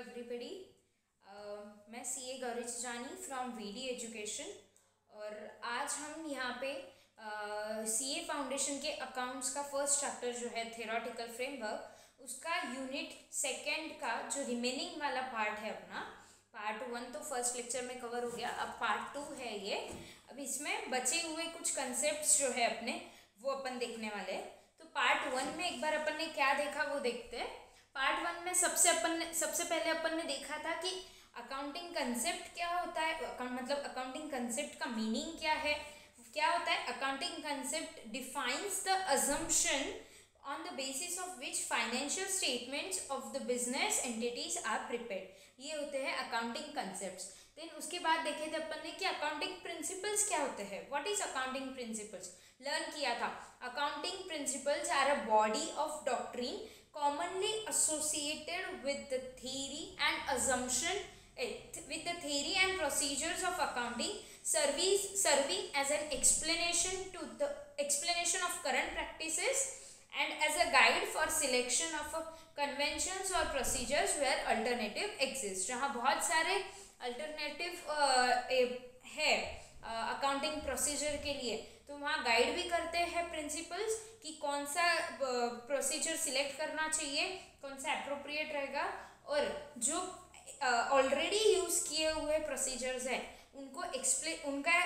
Everybody. मैं CA Gauri Chachani from VD education और आज हम यहाँ पे सीए फाउंडेशन के अकाउंट्स का फर्स्ट चैप्टर जो है थ्योरेटिकल फ्रेमवर्क उसका यूनिट सेकंड का जो रिमेनिंग वाला पार्ट है अपना पार्ट 1 तो फर्स्ट लेक्चर में कवर हो गया। अब पार्ट 2 है ये। अब इसमें बचे हुए कुछ कंसेप्ट्स जो है अपने वो अपन देखने वाले हैं। तो पार्ट 1 में एक बार अपन ने क्या देखा वो देखते हैं। पार्ट 1 में सबसे पहले अपन ने देखा था कि अकाउंटिंग कंसेप्ट क्या होता है, मतलब अकाउंटिंग कंसेप्ट का मीनिंग क्या है, क्या होता है। Accounting concept defines the assumption on the basis of which financial statements of the business entities are prepared। ये होते हैं अकाउंटिंग कंसेप्ट्स। देन उसके बाद देखे थे अपन ने कि अकाउंटिंग प्रिंसिपल्स क्या होते हैं। What is accounting principles learn किया था। Accounting principles are a body of doctrine commonly associated with the theory and assumption with the theory and procedures of accounting, serving as an explanation of current practices and as a guide for selection of conventions or procedures where alternative exist। जहाँ बहुत सारे alternative है accounting procedure के लिए, तो वहाँ guide भी करते हैं प्रिंसिपल्स कि कौन सा प्रोसीजर सिलेक्ट करना चाहिए, कौन सा अप्रोप्रिएट रहेगा, और जो ऑलरेडी यूज किए हुए प्रोसीजर्स हैं उनको उनका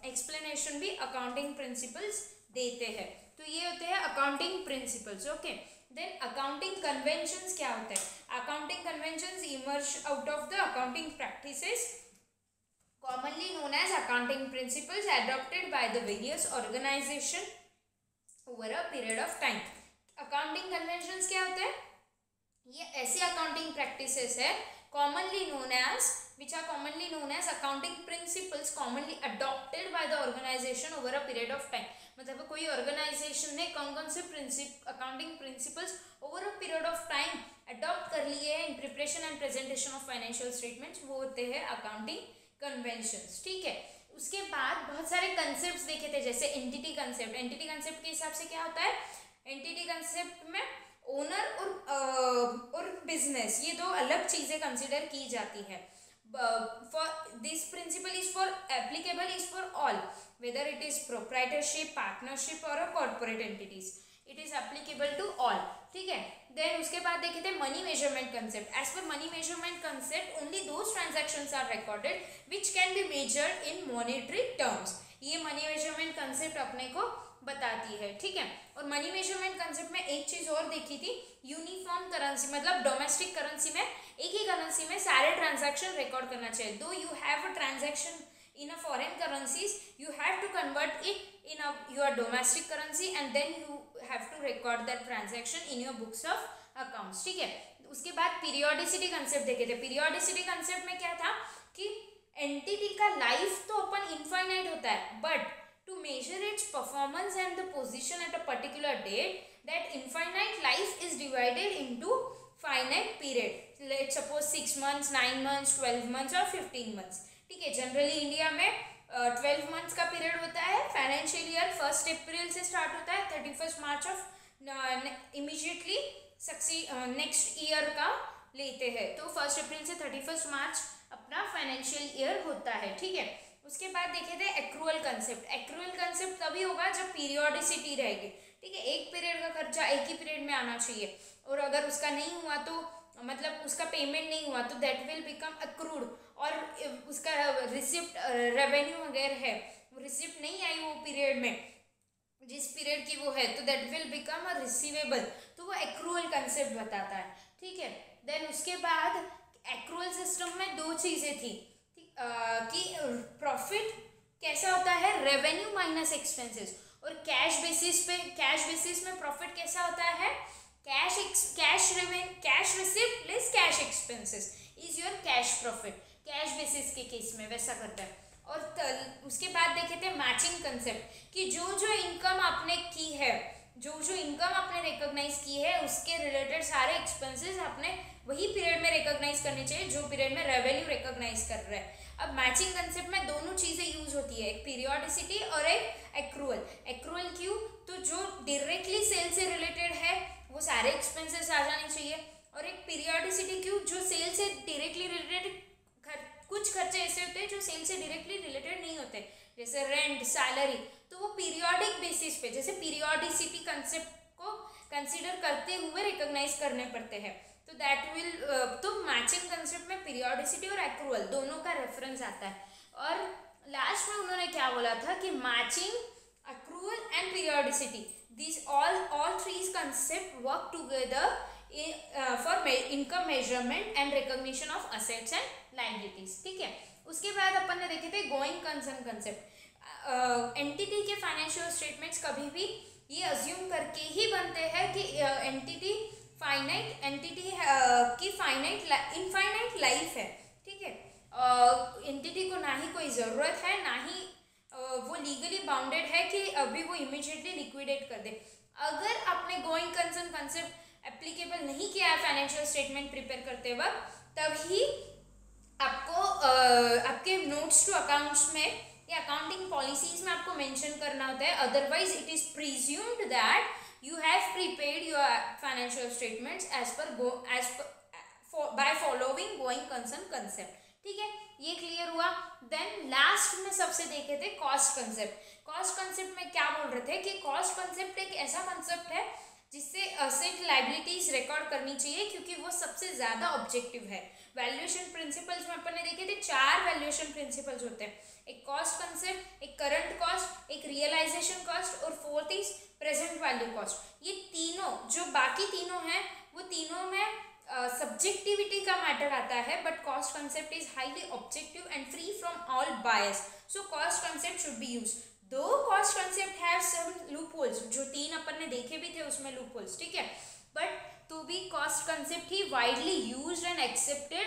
एक्सप्लेनेशन भी अकाउंटिंग प्रिंसिपल्स देते हैं। तो ये होते हैं accounting principles. Okay, then accounting conventions क्या होते हैं। Accounting conventions emerge out of the accounting practices commonly known as accounting principles adopted by the various organization over a period of time। accounting conventions क्या होते हैं, ये ऐसी accounting practices है commonly known as which are commonly known as accounting principles commonly adopted by the organization over a period of time। मतलब कोई organization ने कौन से accounting principles over a period of time adopt कर लिए हैं in preparation and presentation of financial statements, वो होते हैं accounting कन्वेंशंस। ठीक है, उसके बाद बहुत सारे कंसेप्ट्स देखे थे, जैसे एंटिटी कंसेप्ट। एंटिटी कंसेप्ट के हिसाब से क्या होता है, एंटिटी कंसेप्ट में ओनर और बिजनेस ये दो अलग चीजें कंसिडर की जाती है। For this principle is for applicable is for all whether it is proprietorship, partnership और corporate entities, it is applicable to all. ठीक है, देन उसके बाद देखे थे money measurement concept. As per money measurement concept only those transactions are recorded which can be measured in monetary terms. ये money measurement concept अपने को बताती है। ठीक है, और मनी मेजरमेंट कंसेप्ट में एक चीज और देखी थी, यूनिफॉर्म करेंसी, मतलब डोमेस्टिक करेंसी में एक ही करेंसी में सारे ट्रांजैक्शन रिकॉर्ड करना चाहिए। दो you have a transaction in a foreign currencies, you have to convert it in your domestic currency and then you have to record that transaction in your books of accounts। ठीक है, उसके बाद periodicity concept देखे थे। Periodicity concept में क्या था कि एंटिटी का लाइफ तो अपन इनफाइनाइट होता है, but to measure its performance and the position at a particular date, that infinite life is divided into finite period. Let's suppose 6 months, 9 months, 12 months और 15 months। ठीक है, जनरली इंडिया में 12 months का period होता है। Financial year 1 अप्रैल से start होता है, 31 मार्च ऑफ इमीडिएटली नेक्स्ट ईयर का लेते हैं, तो 1 अप्रैल से 31 मार्च अपना फाइनेंशियल ईयर होता है। ठीक है, उसके बाद देखे थे एक्रूअल कंसेप्ट। एक्रूअल कंसेप्ट तभी होगा जब पीरियोडिसिटी रहेगी। ठीक है, एक पीरियड का खर्चा एक ही पीरियड में आना चाहिए, और अगर उसका नहीं हुआ तो मतलब उसका पेमेंट नहीं हुआ तो दैट विल बिकम अक्रूड, और उसका रिसिप्ट रेवेन्यू वगैरह है वो रिसिप्ट नहीं आई वो पीरियड में जिस पीरियड की वो है, तो that will become a receivable. तो वो एक्रूअल कंसेप्ट बताता है। ठीक है, देन उसके बाद एक्रूअल सिस्टम में दो चीज़ें थी कि प्रॉफिट कैसा होता है, रेवेन्यू माइनस एक्सपेंसेस, और कैश बेसिस में प्रॉफिट कैसा होता है, cash receipt less cash expenses is your cash profit. Cash basis के केस में वैसा करता है। और उसके बाद देखे थे मैचिंग कंसेप्ट कि जो इनकम आपने की है, जो इनकम आपने रिकॉग्नाइज की है उसके रिलेटेड सारे एक्सपेंसेस आपने वही पीरियड में रिकॉग्नाइज करने चाहिए जो पीरियड में रेवेन्यू रिकॉग्नाइज कर रहा है। अब मैचिंग कंसेप्ट में दोनों चीज़ें यूज होती है, एक पीरियोडिसिटी और एक एक्रूअल। एक्रूअल क्यों, तो जो डायरेक्टली सेल से रिलेटेड है वो सारे एक्सपेंसेस आ जाने चाहिए, और एक पीरियोडिसिटी क्यों, जो सेल से सैलरी, तो वो पीरियोडिक बेसिस पे, जैसे पीरियोडिसिटी कंसेप्ट को कंसीडर करते हुए रिकॉग्नाइज करने पड़ते हैं, तो दैट विल तो मैचिंग कंसेप्ट में पीरियोडिसिटी और एक्रूअल दोनों का रेफरेंस आता है। और लास्ट में उन्होंने क्या बोला था कि matching, accrual and periodicity, these all three concepts work together for income measurement and recognition of assets and liabilities। ठीक है, उसके बाद अपन ने देखे थे गोइंग कंसर्न कंसेप्ट। एंटिटी के फाइनेंशियल स्टेटमेंट्स कभी भी ये अज्यूम करके ही बनते हैं कि एंटिटी की इनफाइनाइट लाइफ है। ठीक है, एंटिटी को ना ही कोई ज़रूरत है, ना ही वो लीगली बाउंडेड है कि अभी वो इमीडिएटली लिक्विडेट कर दे। अगर आपने गोइंग कंसर्न कंसेप्ट एप्लीकेबल नहीं किया है फाइनेंशियल स्टेटमेंट प्रिपेयर करते वक्त, तभी आपको आपके नोट्स टू अकाउंट्स में या अकाउंटिंग पॉलिसीज में आपको मेंशन करना होता है। Otherwise it is presumed that you have prepared your financial statements by following going concern concept। ठीक है, ये क्लियर हुआ। देन लास्ट में सबसे देखे थे कॉस्ट कंसेप्ट। कॉस्ट कंसेप्ट में क्या बोल रहे थे कि कॉस्ट कंसेप्ट एक ऐसा कंसेप्ट है जिससे असेट लाइबिलिटीज रिकॉर्ड करनी चाहिए, क्योंकि वो सबसे ज्यादा ऑब्जेक्टिव है। वैल्यूएशन प्रिंसिपल्स में अपन ने देखे थे 4 वैल्यूएशन प्रिंसिपल्स होते हैं, एक कॉस्ट कंसेप्ट, एक करंट कॉस्ट, एक रियलाइजेशन कॉस्ट और fourth is present value cost. ये तीनों जो बाकी तीनों हैं वो तीनों में सब्जेक्टिविटी का मैटर आता है, but cost concept is highly objective and free from all bias, so cost concept should be used. Though cost concept have some loopholes, जो 3 अपन ने देखे भी थे उसमें लूपहोल्स। ठीक है, बट तो भी कॉस्ट कंसेप्ट ही widely used and accepted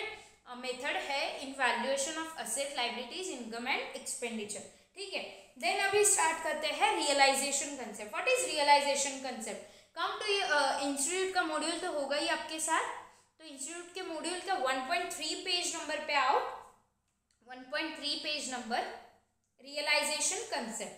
method है in valuation of asset, liabilities, income and expenditure. ठीक है, देन अभी स्टार्ट करते हैं realisation concept. What is realisation concept? Come to institute का मॉड्यूल तो होगा ही आपके साथ, तो इंस्टीट्यूट के मॉड्यूल का 1.3 पेज नंबर पे आओ। 1.3 page number, realization concept.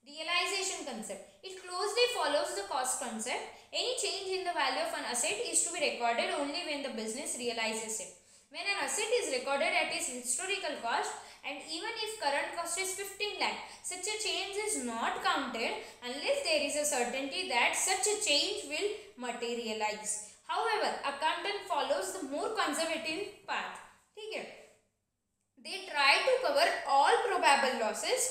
Realization concept, it closely follows the cost concept. Any change in the value of an asset is to be recorded only when the business realizes it. When an asset is recorded at its historical cost, and even if current cost is 15 lakh, such a change is not counted unless there is a certainty that such a change will materialize. However, accountant follows the more conservative path. ठीक है, they try to cover all probable losses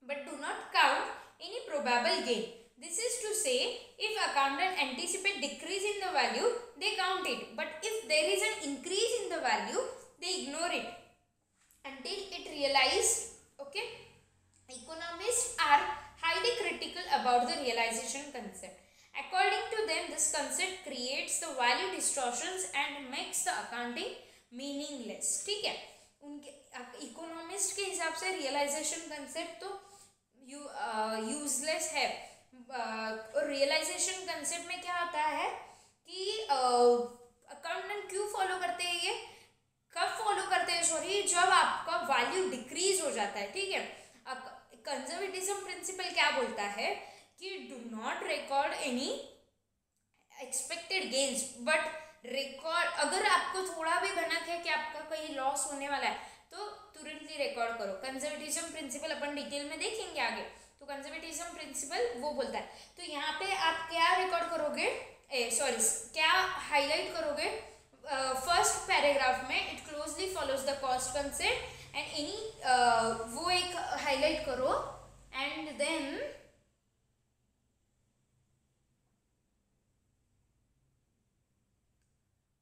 but do not count any probable gain. This is to say, if accountant anticipate decrease in the value, they count it, but if there is an increase in the value, they ignore it until it realized. Okay, economists are highly critical about the realization concept. According to them, this concept creates the value distortions and makes the accounting meaningless. ठीक है, उनके economist के हिसाब से realisation concept तो useless है। और realisation concept में क्या होता है कि अकाउंटेंट क्यों फॉलो करते हैं, ये कब फॉलो करते हैं, सॉरी, जब आपका वैल्यू डिक्रीज हो जाता है। ठीक है, कंजर्वेटिज्म प्रिंसिपल क्या बोलता है कि do not record any expected gains, but record, अगर आपको थोड़ा भी भनक है कि आपका कहीं लॉस होने वाला है तो तुरंत ही रिकॉर्ड करो। कंजर्वेटिज्म प्रिंसिपल अपन डिटेल में देखेंगे आगे, तो कंजर्वेटिज्म प्रिंसिपल वो बोलता है। तो यहाँ पे आप क्या रिकॉर्ड करोगे, क्या हाईलाइट करोगे फर्स्ट पैराग्राफ में, it closely follows the cost concept and any वो एक हाईलाइट करो, एंड देन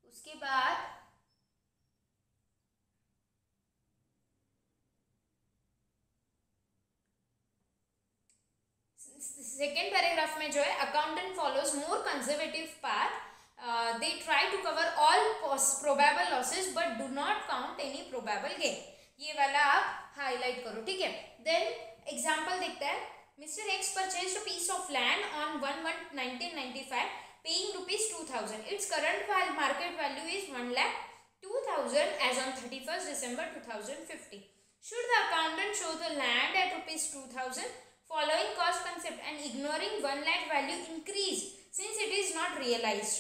उसके बाद सेकेंड पैराग्राफ में जो है accountant follows more conservative path, they try to cover all probable losses but do not count any probable gain. ये वाला आप हाईलाइट करो। ठीक है, देन एग्जांपल देखते हैं। Mister X purchased a piece of land on 1/1/1995 paying rupees 2000. Its current market value is 1,02,000 as on 31st December 2015. Should the accountant show the land at rupees 2,000 following cost concept and ignoring 1 lakh value increase since it is not realized?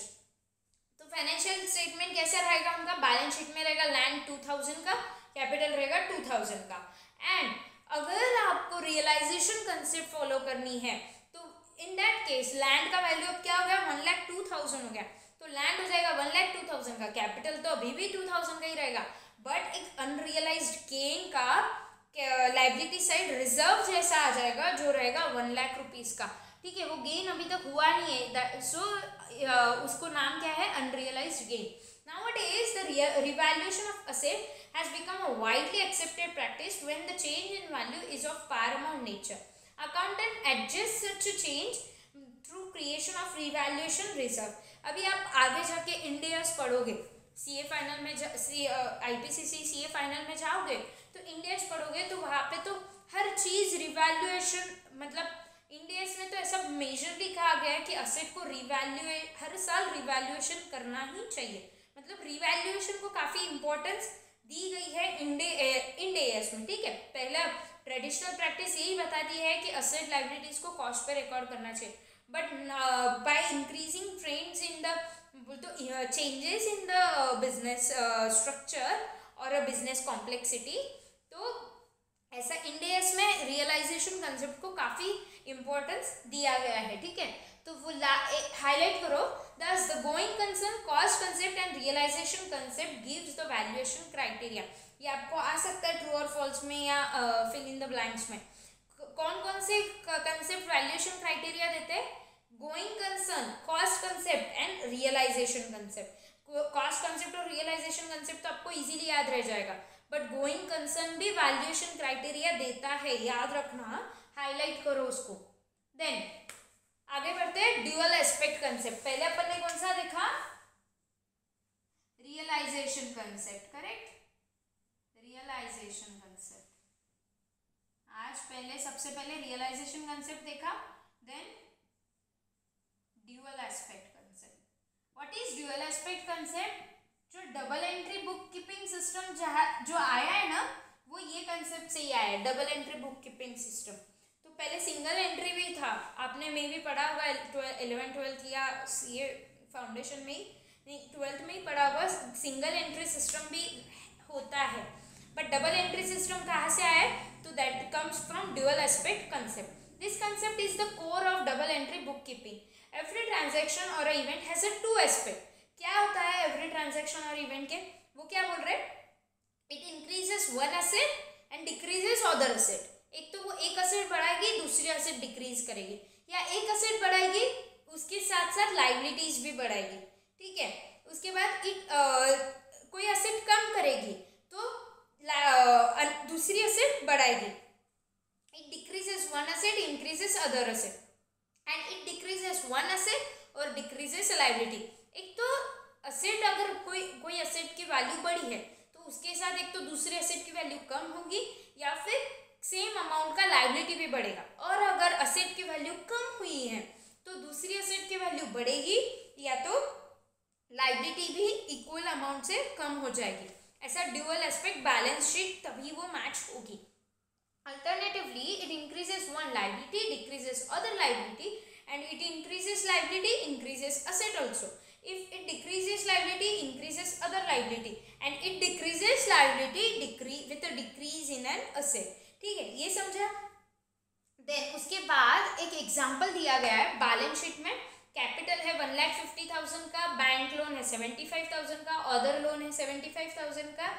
तो financial statement कैसा रहेगा उनका? Balance sheet में रहेगा land 2000 का, capital रहेगा 2000 का, and अगर आपको रियलाइजेशन कंसेप्ट फॉलो करनी है तो इन दैट केस लैंड का वैल्यू अब क्या हो गया, 1,02,000 हो गया, तो लैंड हो जाएगा 1,02,000 का, कैपिटल तो अभी भी 2,000 का ही रहेगा, बट एक अनरियलाइज्ड गेन का लाइबिलिटी साइड रिजर्व जैसा आ जाएगा जो रहेगा 1,00,000 रुपीज का, ठीक है। वो गेन अभी तक हुआ नहीं है, सो उसको नाम क्या है, unrealised gain. Nowadays, the revaluation of asset has become a widely accepted practice when the change in value is of paramount nature. Accountant adjusts such a change through creation of revaluation reserve. अभी आप आगे जाके Indians पढ़ोगे, CA final में IPCC CA final में जाओगे तो Indians पढ़ोगे, तो वहाँ पे तो हर चीज़ रिवैल्यूएशन, मतलब इंडियस में तो ऐसा मेजरली कहा गया है कि असेट को हर साल रिवैल्यूएशन करना ही चाहिए, मतलब रिवैल्यूएशन को काफ़ी इंपॉर्टेंस दी गई है इंडियस में, ठीक है। पहला ट्रेडिशनल प्रैक्टिस यही बताती है कि असेट लाइबिलिटीज को कॉस्ट पे रिकॉर्ड करना चाहिए, but by increasing trends in the changes in the business structure और बिजनेस कॉम्प्लेक्सिटी, तो ऐसा इंडियस में रियलाइजेशन कंसेप्ट को काफ़ी इंपॉर्टेंस दिया गया है, ठीक है। तो वो हाईलाइट करो, thus the going concern, cost concept and realization concept gives the valuation criteria। ये आपको आ सकता है ट्रू और फॉल्स में या फिल इन द ब्लैंक्स में। कौन कौन से कंसेप्ट वैल्यूएशन क्राइटेरिया देते हैं, going concern, cost concept and realisation concept. Cost concept और रियलाइजेशन कंसेप्ट तो आपको इजीली याद रह जाएगा, बट गोइंग कंसर्न भी वैल्यूएशन क्राइटेरिया देता है, याद रखना, हाईलाइट करो उसको। देन आगे बढ़ते हैं, ड्यूअल एस्पेक्ट कंसेप्ट। पहले अपन ने कौन सा देखा, realisation concept, correct, realisation concept. आज सबसे पहले रियलाइजेशन कंसेप्ट देखा, then dual aspect concept. What is dual aspect concept? जो double entry book keeping system जो आया है ना, वो ये कंसेप्ट से ही आया है, double entry book keeping system. तो पहले सिंगल एंट्री भी था, आपने मे भी पढ़ा होगा 11th-12th या सीए फाउंडेशन में ही, नहीं 12th में ही पढ़ा होगा, सिंगल एंट्री सिस्टम भी होता है, बट डबल एंट्री सिस्टम कहाँ से आया है, तो that comes from dual aspect concept. This concept is the core of double entry book keeping. Every transaction और event has a two aspect. क्या होता है एवरी ट्रांजैक्शन और इवेंट के, वो क्या बोल रहे हैं, it increases one asset and decreases other asset. एक तो वो एक एसेट बढ़ाएगी, दूसरी एसेट डिक्रीज करेगी, या एक एसेट बढ़ाएगी उसके साथ साथ लाइबिलिटीज भी बढ़ाएगी, ठीक है। उसके बाद कोई एसेट कम करेगी तो दूसरी एसेट बढ़ाएगी। It decreases one asset, increases other asset, and it decreases one asset और डिक्रीजेस लाइबिलिटी। एक तो एसेट, अगर कोई एसेट की वैल्यू बढ़ी है तो उसके साथ एक तो दूसरे एसेट की वैल्यू कम होगी, या फिर सेम अमाउंट का लाइबिलिटी भी बढ़ेगा। और अगर एसेट की वैल्यू कम हुई है तो दूसरी एसेट की वैल्यू बढ़ेगी, या तो लाइबिलिटी भी इक्वल अमाउंट से कम हो जाएगी। ऐसा ड्यूअल एस्पेक्ट बैलेंस शीट तभी वो मैच होगी। Alternatively it increases one liability, decreases other liability, and it increases liability, increases asset also. If it decreases liability, increases other liability, and it decreases liability with a decrease in an asset, ठीक है, ये समझा। Then उसके बाद एक example दिया गया है बैलेंस शीट में। कैपिटल है 1,50,000 का, बैंक लोन है 75,000 का, अदर लोन है 75,000 का,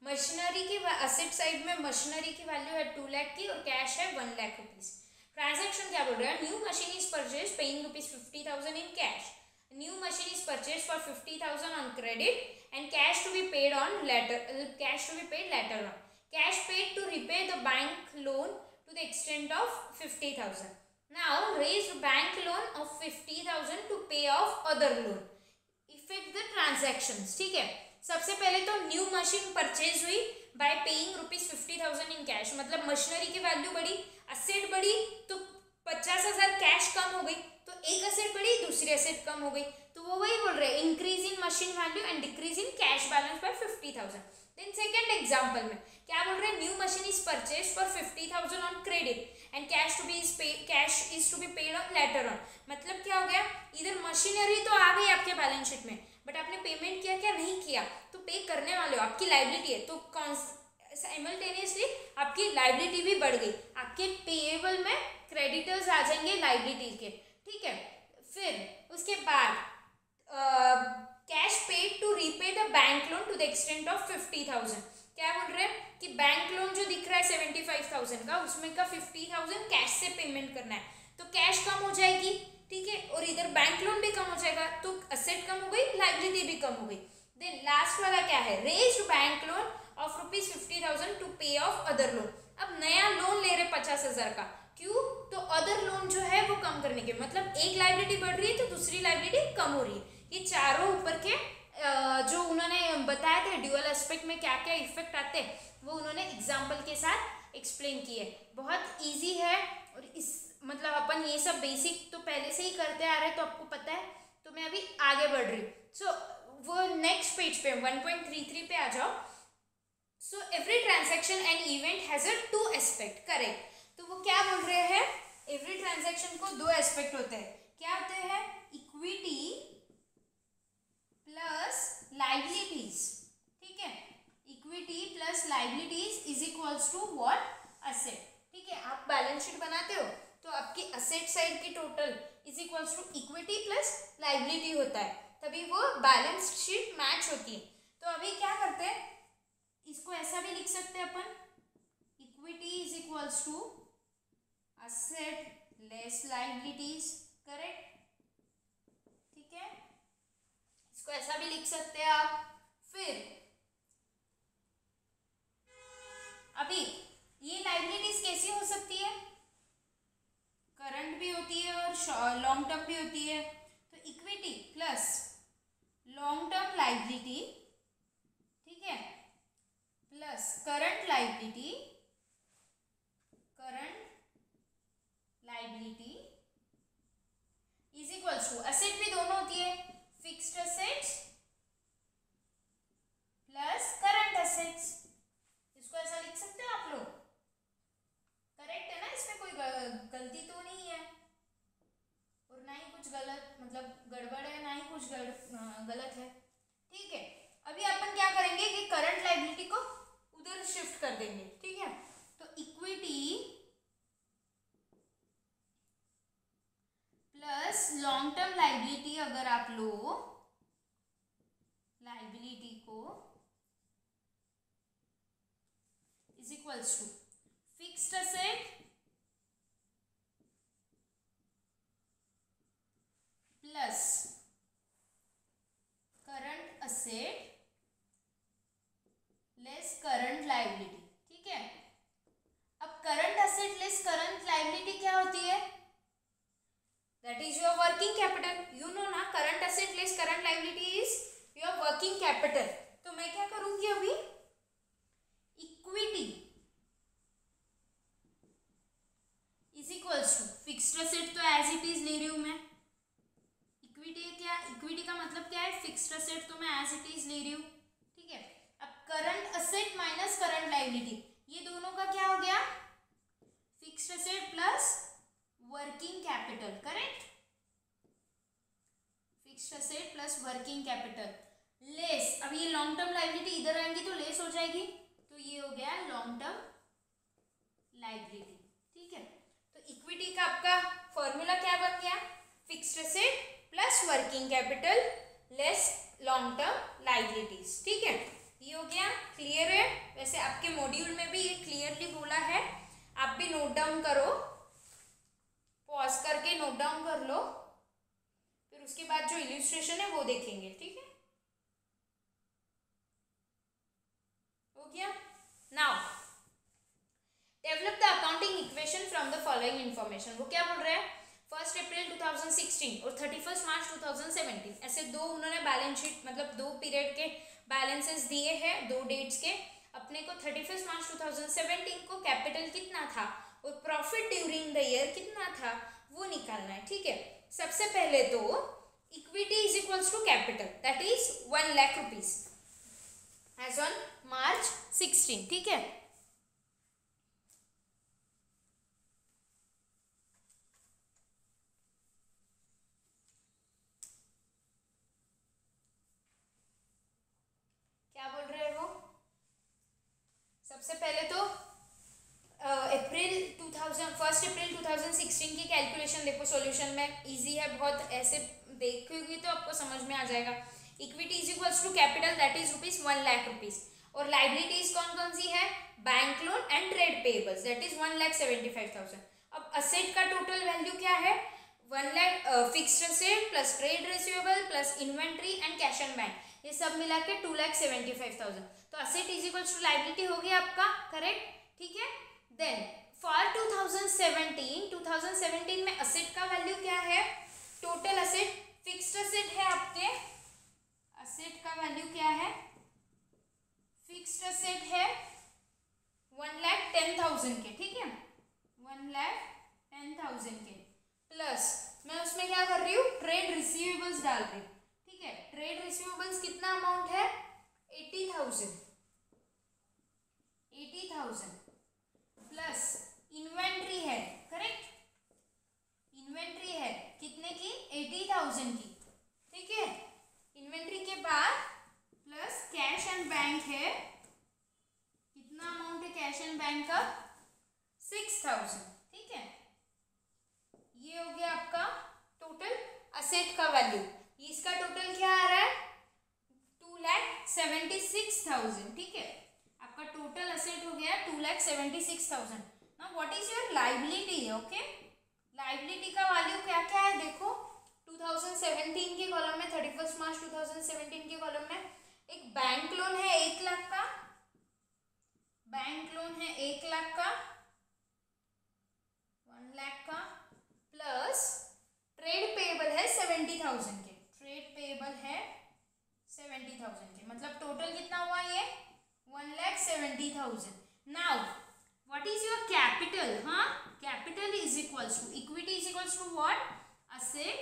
मशीनरी की असेट साइड में मशीनरी की वैल्यू है 2 लाख की और कैश है 1 लाख रुपीज। ट्रांजैक्शन क्या बोल रहा है, new machine is purchase paying ₹50,000 in cash, new machine is purchase for 50,000 on credit and cash to be paid later on, cash paid to repay the bank loan to the extent of 50,000। Now raise bank loan of 50,000 to pay off other loan, effect the transactions, ठीक है। सबसे पहले तो new machine purchase हुई by paying ₹50,000 in cash, मतलब machinery की value बढ़ी, asset बढ़ी तो 50,000 कैश कम हो गई, तो एक एसेट बढ़ी दूसरी एसेट कम हो गई, तो वो वही बोल रहे हैं increase in machine value and decrease in cash balance by 50,000। Then second example में क्या बोल रहे हैं, new machine is purchase for 50,000 on credit and cash is to be paid on later on. मतलब क्या हो गया, इधर मशीनरी तो आ गई आपके बैलेंस शीट में, बट आपने पेमेंट किया क्या, नहीं किया, तो पे करने वाले हो, आपकी लाइबिलिटी है, तो साइमल्टेनियसली आपकी लाइबिलिटी भी बढ़ गई, आपके पेएबल में क्रेडिटर्स आ जाएंगे लाइबिलिटी के, ठीक है। फिर उसके बाद cash paid to repay the bank loan to the extent of 50,000। क्या बोल रहे हैं कि बैंक लोन जो दिख रहा है 75,000 का, उसमें का 50,000 कैश से पेमेंट करना है, तो कैश कम हो जाएगी, ठीक है, और इधर बैंक लोन भी कम हो जाएगा, तो असेट कम हो गई, लाइबिलिटी भी कम हो गई। देन लास्ट वाला क्या है, raised bank loan of ₹50,000 to pay off other loan. अब नया लोन ले रहे 50,000 का, क्यों, तो अदर लोन जो है वो कम करने के, मतलब एक लाइबिलिटी बढ़ रही है तो दूसरी लाइबिलिटी कम हो रही है। ये चारों ऊपर के जो उन्होंने बताया थे ड्यूअल एस्पेक्ट में क्या क्या इफेक्ट आते हैं, वो उन्होंने एग्जाम्पल के साथ एक्सप्लेन किए। बहुत इजी है, और इस मतलब अपन ये सब बेसिक तो पहले से ही करते आ रहे, तो आपको पता है, तो मैं अभी आगे बढ़ रही हूँ। सो वो नेक्स्ट पेज पे 1.33 पे आ जाओ। So every transaction and event has a two aspect, correct. तो वो क्या बोल रहे हैं, एवरी ट्रांजेक्शन को दो एस्पेक्ट होते हैं, क्या होते हैं, इक्विटी प्लस लाइबिलिटीज, ठीक है, equity plus liabilities is equals to what, asset, ठीक है। आप बैलेंस शीट बनाते हो तो आपकी असेट साइड की total is equals to equity plus liability होता है, तभी वो बैलेंस शीट मैच होती है। तो अभी क्या करते हैं, इसको ऐसा भी लिख सकते हैं अपन, equity is equals to asset less liabilities, correct, ठीक है, इसको ऐसा भी लिख सकते हैं आप। फिर अभी ये लाइबिलिटीज कैसी हो सकती है, करंट भी होती है और लॉन्ग टर्म भी होती है, तो equity plus long term liability, ठीक है, plus current liability is equals to, asset भी दोनों होती है, fixed assets plus current assets, इसको ऐसा लिख सकते हैं आप लोग, करेक्ट है ना, इसमें कोई गलती तो नहीं है, और ना ही कुछ गलत मतलब गड़बड़ है, ना ही कुछ गलत है, ठीक है। अभी अपन क्या करेंगे कि करंट लाइबिलिटी को उधर शिफ्ट कर देंगे, ठीक है, तो equity plus long term liability अगर आप लो, लाइबिलिटी को is equals to fixed asset plus current asset less current liability, ठीक है। अब current asset less current liability क्या होती है, that is your working capital, you know ना, current asset less current liability is your working capital. तो मैं क्या करूंगी अभी, equity is equals to fixed asset, तो एज इट इज ले रही हूं मैं, इक्विटी क्या, इक्विटी का मतलब क्या है, फिक्स्ड असेट, तो मैं एज इट इज ले रही हूँ, ठीक है। अब current asset minus current liability, ये दोनों का क्या हो गया, fixed asset plus working capital, correct, fixed asset plus working capital less, अब ये लॉन्ग टर्म लाइबिलिटी इधर आएंगी तो लेस हो जाएगी, तो ये हो गया लॉन्ग टर्म लाइबिलिटी, ठीक है। तो इक्विटी का आपका फॉर्मूला क्या बन गया, fixed asset plus working capital less long term liabilities, ठीक है, ये हो गया, क्लियर है। वैसे आपके मॉड्यूल में भी ये क्लियरली बोला है, आप भी नोट डाउन करो, पॉज करके नोट डाउन कर लो, फिर उसके बाद जो इलस्ट्रेशन है वो देखेंगे, ठीक है, हो गया। Now develop the accounting equation from the following information, वो क्या बोल रहे हैं, 1 अप्रैल 2016 और 31 मार्च 2017, ऐसे दो उन्होंने बैलेंस शीट मतलब दो पीरियड के बैलेंसेस दिए हैं, दो डेट्स के, अपने को 31 मार्च 2017 को कैपिटल कितना था और प्रॉफिट ड्यूरिंग द ईयर कितना था वो निकालना है, ठीक है। सबसे पहले तो equity is equals to capital, that is 1 lakh rupees as on March 16, ठीक है। क्या बोल रहे हैं वो, सबसे पहले तो अप्रैल 2016 की कैलकुलेशन देखो, सॉल्यूशन में इजी है बहुत, ऐसे देखोगे तो आपको समझ में आ जाएगा। Equity is equals to capital that is rupees 1 lakh rupees, और लाइबिलिटीज कौन कौन सी है, bank loan and trade payables that is 1,75,000। अब असेट का टोटल वैल्यू क्या है, 1 lakh fixed asset plus trade receivable plus inventory and cash and bank, ये सब मिला के 2,75,000। तो asset is equals to liability हो गया आपका, करेक्ट, ठीक है। देन फॉर 2017 में असेट का वैल्यू क्या है, टोटल असेट, फिक्स्ड असेट है आपके, असेट का वैल्यू क्या है, फिक्स्ड असेट है 1,10,000 के, ठीक है, 1,10,000 के, प्लस मैं उसमें क्या कर रही हूँ, ट्रेड रिसीवेबल्स डाल रही हूँ, ठीक है। ट्रेड रिसीवेबल्स कितना अमाउंट है, 80,000 प्लस इन्वेंट्री है, करेक्ट, इन्वेंट्री है कितने की, 80,000 की, ठीक है। इन्वेंट्री के बाद प्लस कैश एंड बैंक है, कितना अमाउंट है कैश एंड बैंक का, 6,000, ठीक है। ये हो गया आपका टोटल असेट का वैल्यू। इसका टोटल क्या आ रहा है, 2,76,000, ठीक है। आपका टोटल असेट हो गया 2,76,000। Now what is your liability, okay. Liability का वैल्यू क्या क्या है देखो, 2017 के कॉलम में, 31 मार्च 2017 के कॉलम में एक बैंक लोन है 1 लाख का, बैंक लोन है 1 लाख का, 1 लाख का, प्लस ट्रेड पेएबल है 70,000 के, ट्रेड पेएबल है 70,000 के, मतलब टोटल कितना हुआ ये, 1,70,000। Now what is your capital, हाँ, capital is equals to, equity is equals to what, asset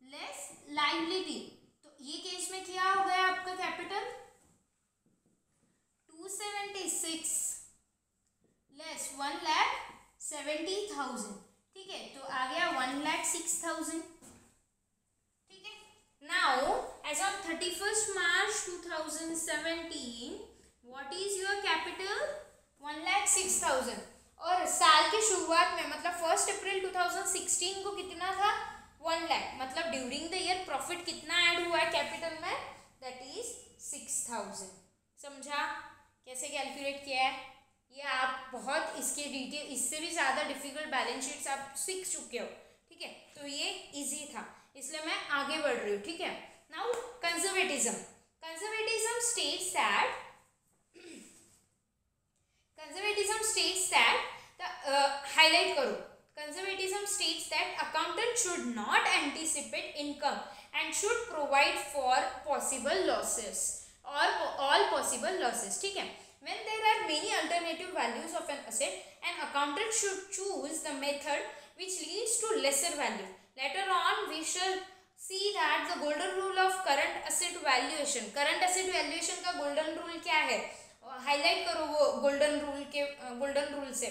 less liability. तो ये केस में क्या हो गया आपका कैपिटल, 276 लेस 1,70,000, ठीक है, तो आ गया 1,06,000, ठीक है। Now as on 31 March 2017 what is your capital, 1,06,000, और साल के शुरुआत में मतलब 1 अप्रैल 2016 को कितना था, 1 लाख, मतलब ड्यूरिंग द ईयर प्रॉफिट कितना ऐड हुआ है कैपिटल में, दैट इज 6,000। समझा कैसे कैलकुलेट किया है, ये आप बहुत इसके डिटेल, इससे भी ज़्यादा डिफिकल्ट बैलेंस शीट्स आप सीख चुके हो, ठीक है। तो ये इजी था, इसलिए मैं आगे बढ़ रही हूँ, ठीक है। Now conservatism, conservatism states that highlight करो, conservatism states that accountant should not anticipate income and should provide for possible losses or all possible losses, ठीक है। when there are many alternative values of an asset, an accountant should choose the method which leads to lesser value. Later on we shall see that the golden rule of current asset valuation, current asset valuation का golden rule क्या है, highlight करो वो golden rule के, golden rule से,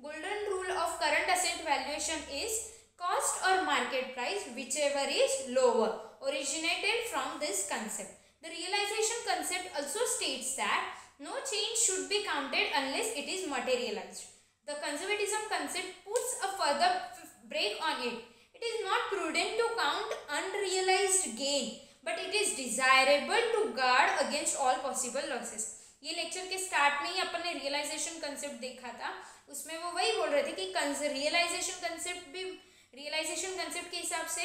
golden rule of current asset valuation is cost or market price whichever is lower, originated from this concept. The realization concept also states that no change should be counted unless it is materialized. The conservatism concept puts a further break on it. It is not prudent to count unrealized gain, but it is desirable to guard against all possible losses. ये lecture के start में ही अपन ने realisation concept देखा था, उसमें वो वही बोल रहे थे कि रियलाइजेशन कंसेप्ट के हिसाब से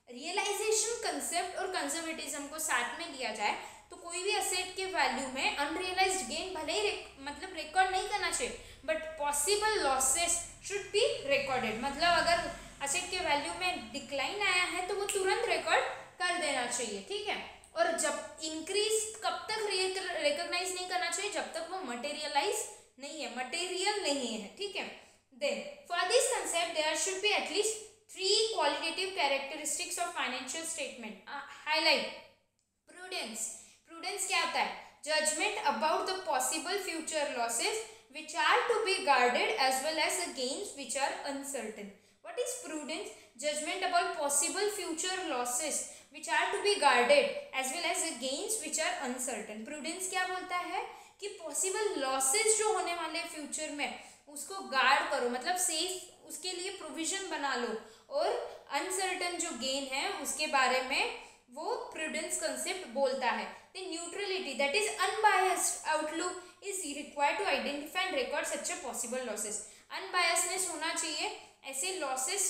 रियलाइजेशन कंसेप्ट और कंजर्वेटिज्म को साथ में लिया जाए तो कोई भी असेट के वैल्यू में अनरियलाइज्ड गेन भले ही मतलब रिकॉर्ड नहीं करना चाहिए, but possible losses should be recorded, मतलब अगर असेट के वैल्यू में डिक्लाइन आया है तो वो तुरंत रिकॉर्ड कर देना चाहिए, ठीक है। और जब इंक्रीज कब तक रिकॉग्नाइज नहीं करना चाहिए, जब तक वो मटेरियल नहीं है, ठीक है। Then for this concept there should be at least 3 qualitative characteristics of financial statement. Highlight prudence, prudence क्या होता है, judgement about the possible future losses which are to be guarded as well as the gains which are uncertain. What is prudence? Judgment about possible future losses which are to be guarded as well as the gains which are uncertain. Prudence क्या बोलता है कि possible losses जो होने वाले future में उसको guard करो, मतलब सेफ उसके लिए प्रोविजन बना लो, और अनसर्टन जो गेन है उसके बारे में वो प्रूडेंस कंसेप्ट बोलता है। The neutrality that is unbiased outlook is required to identify and record such a possible losses. Unbiasedness होना चाहिए ऐसे लॉसेस,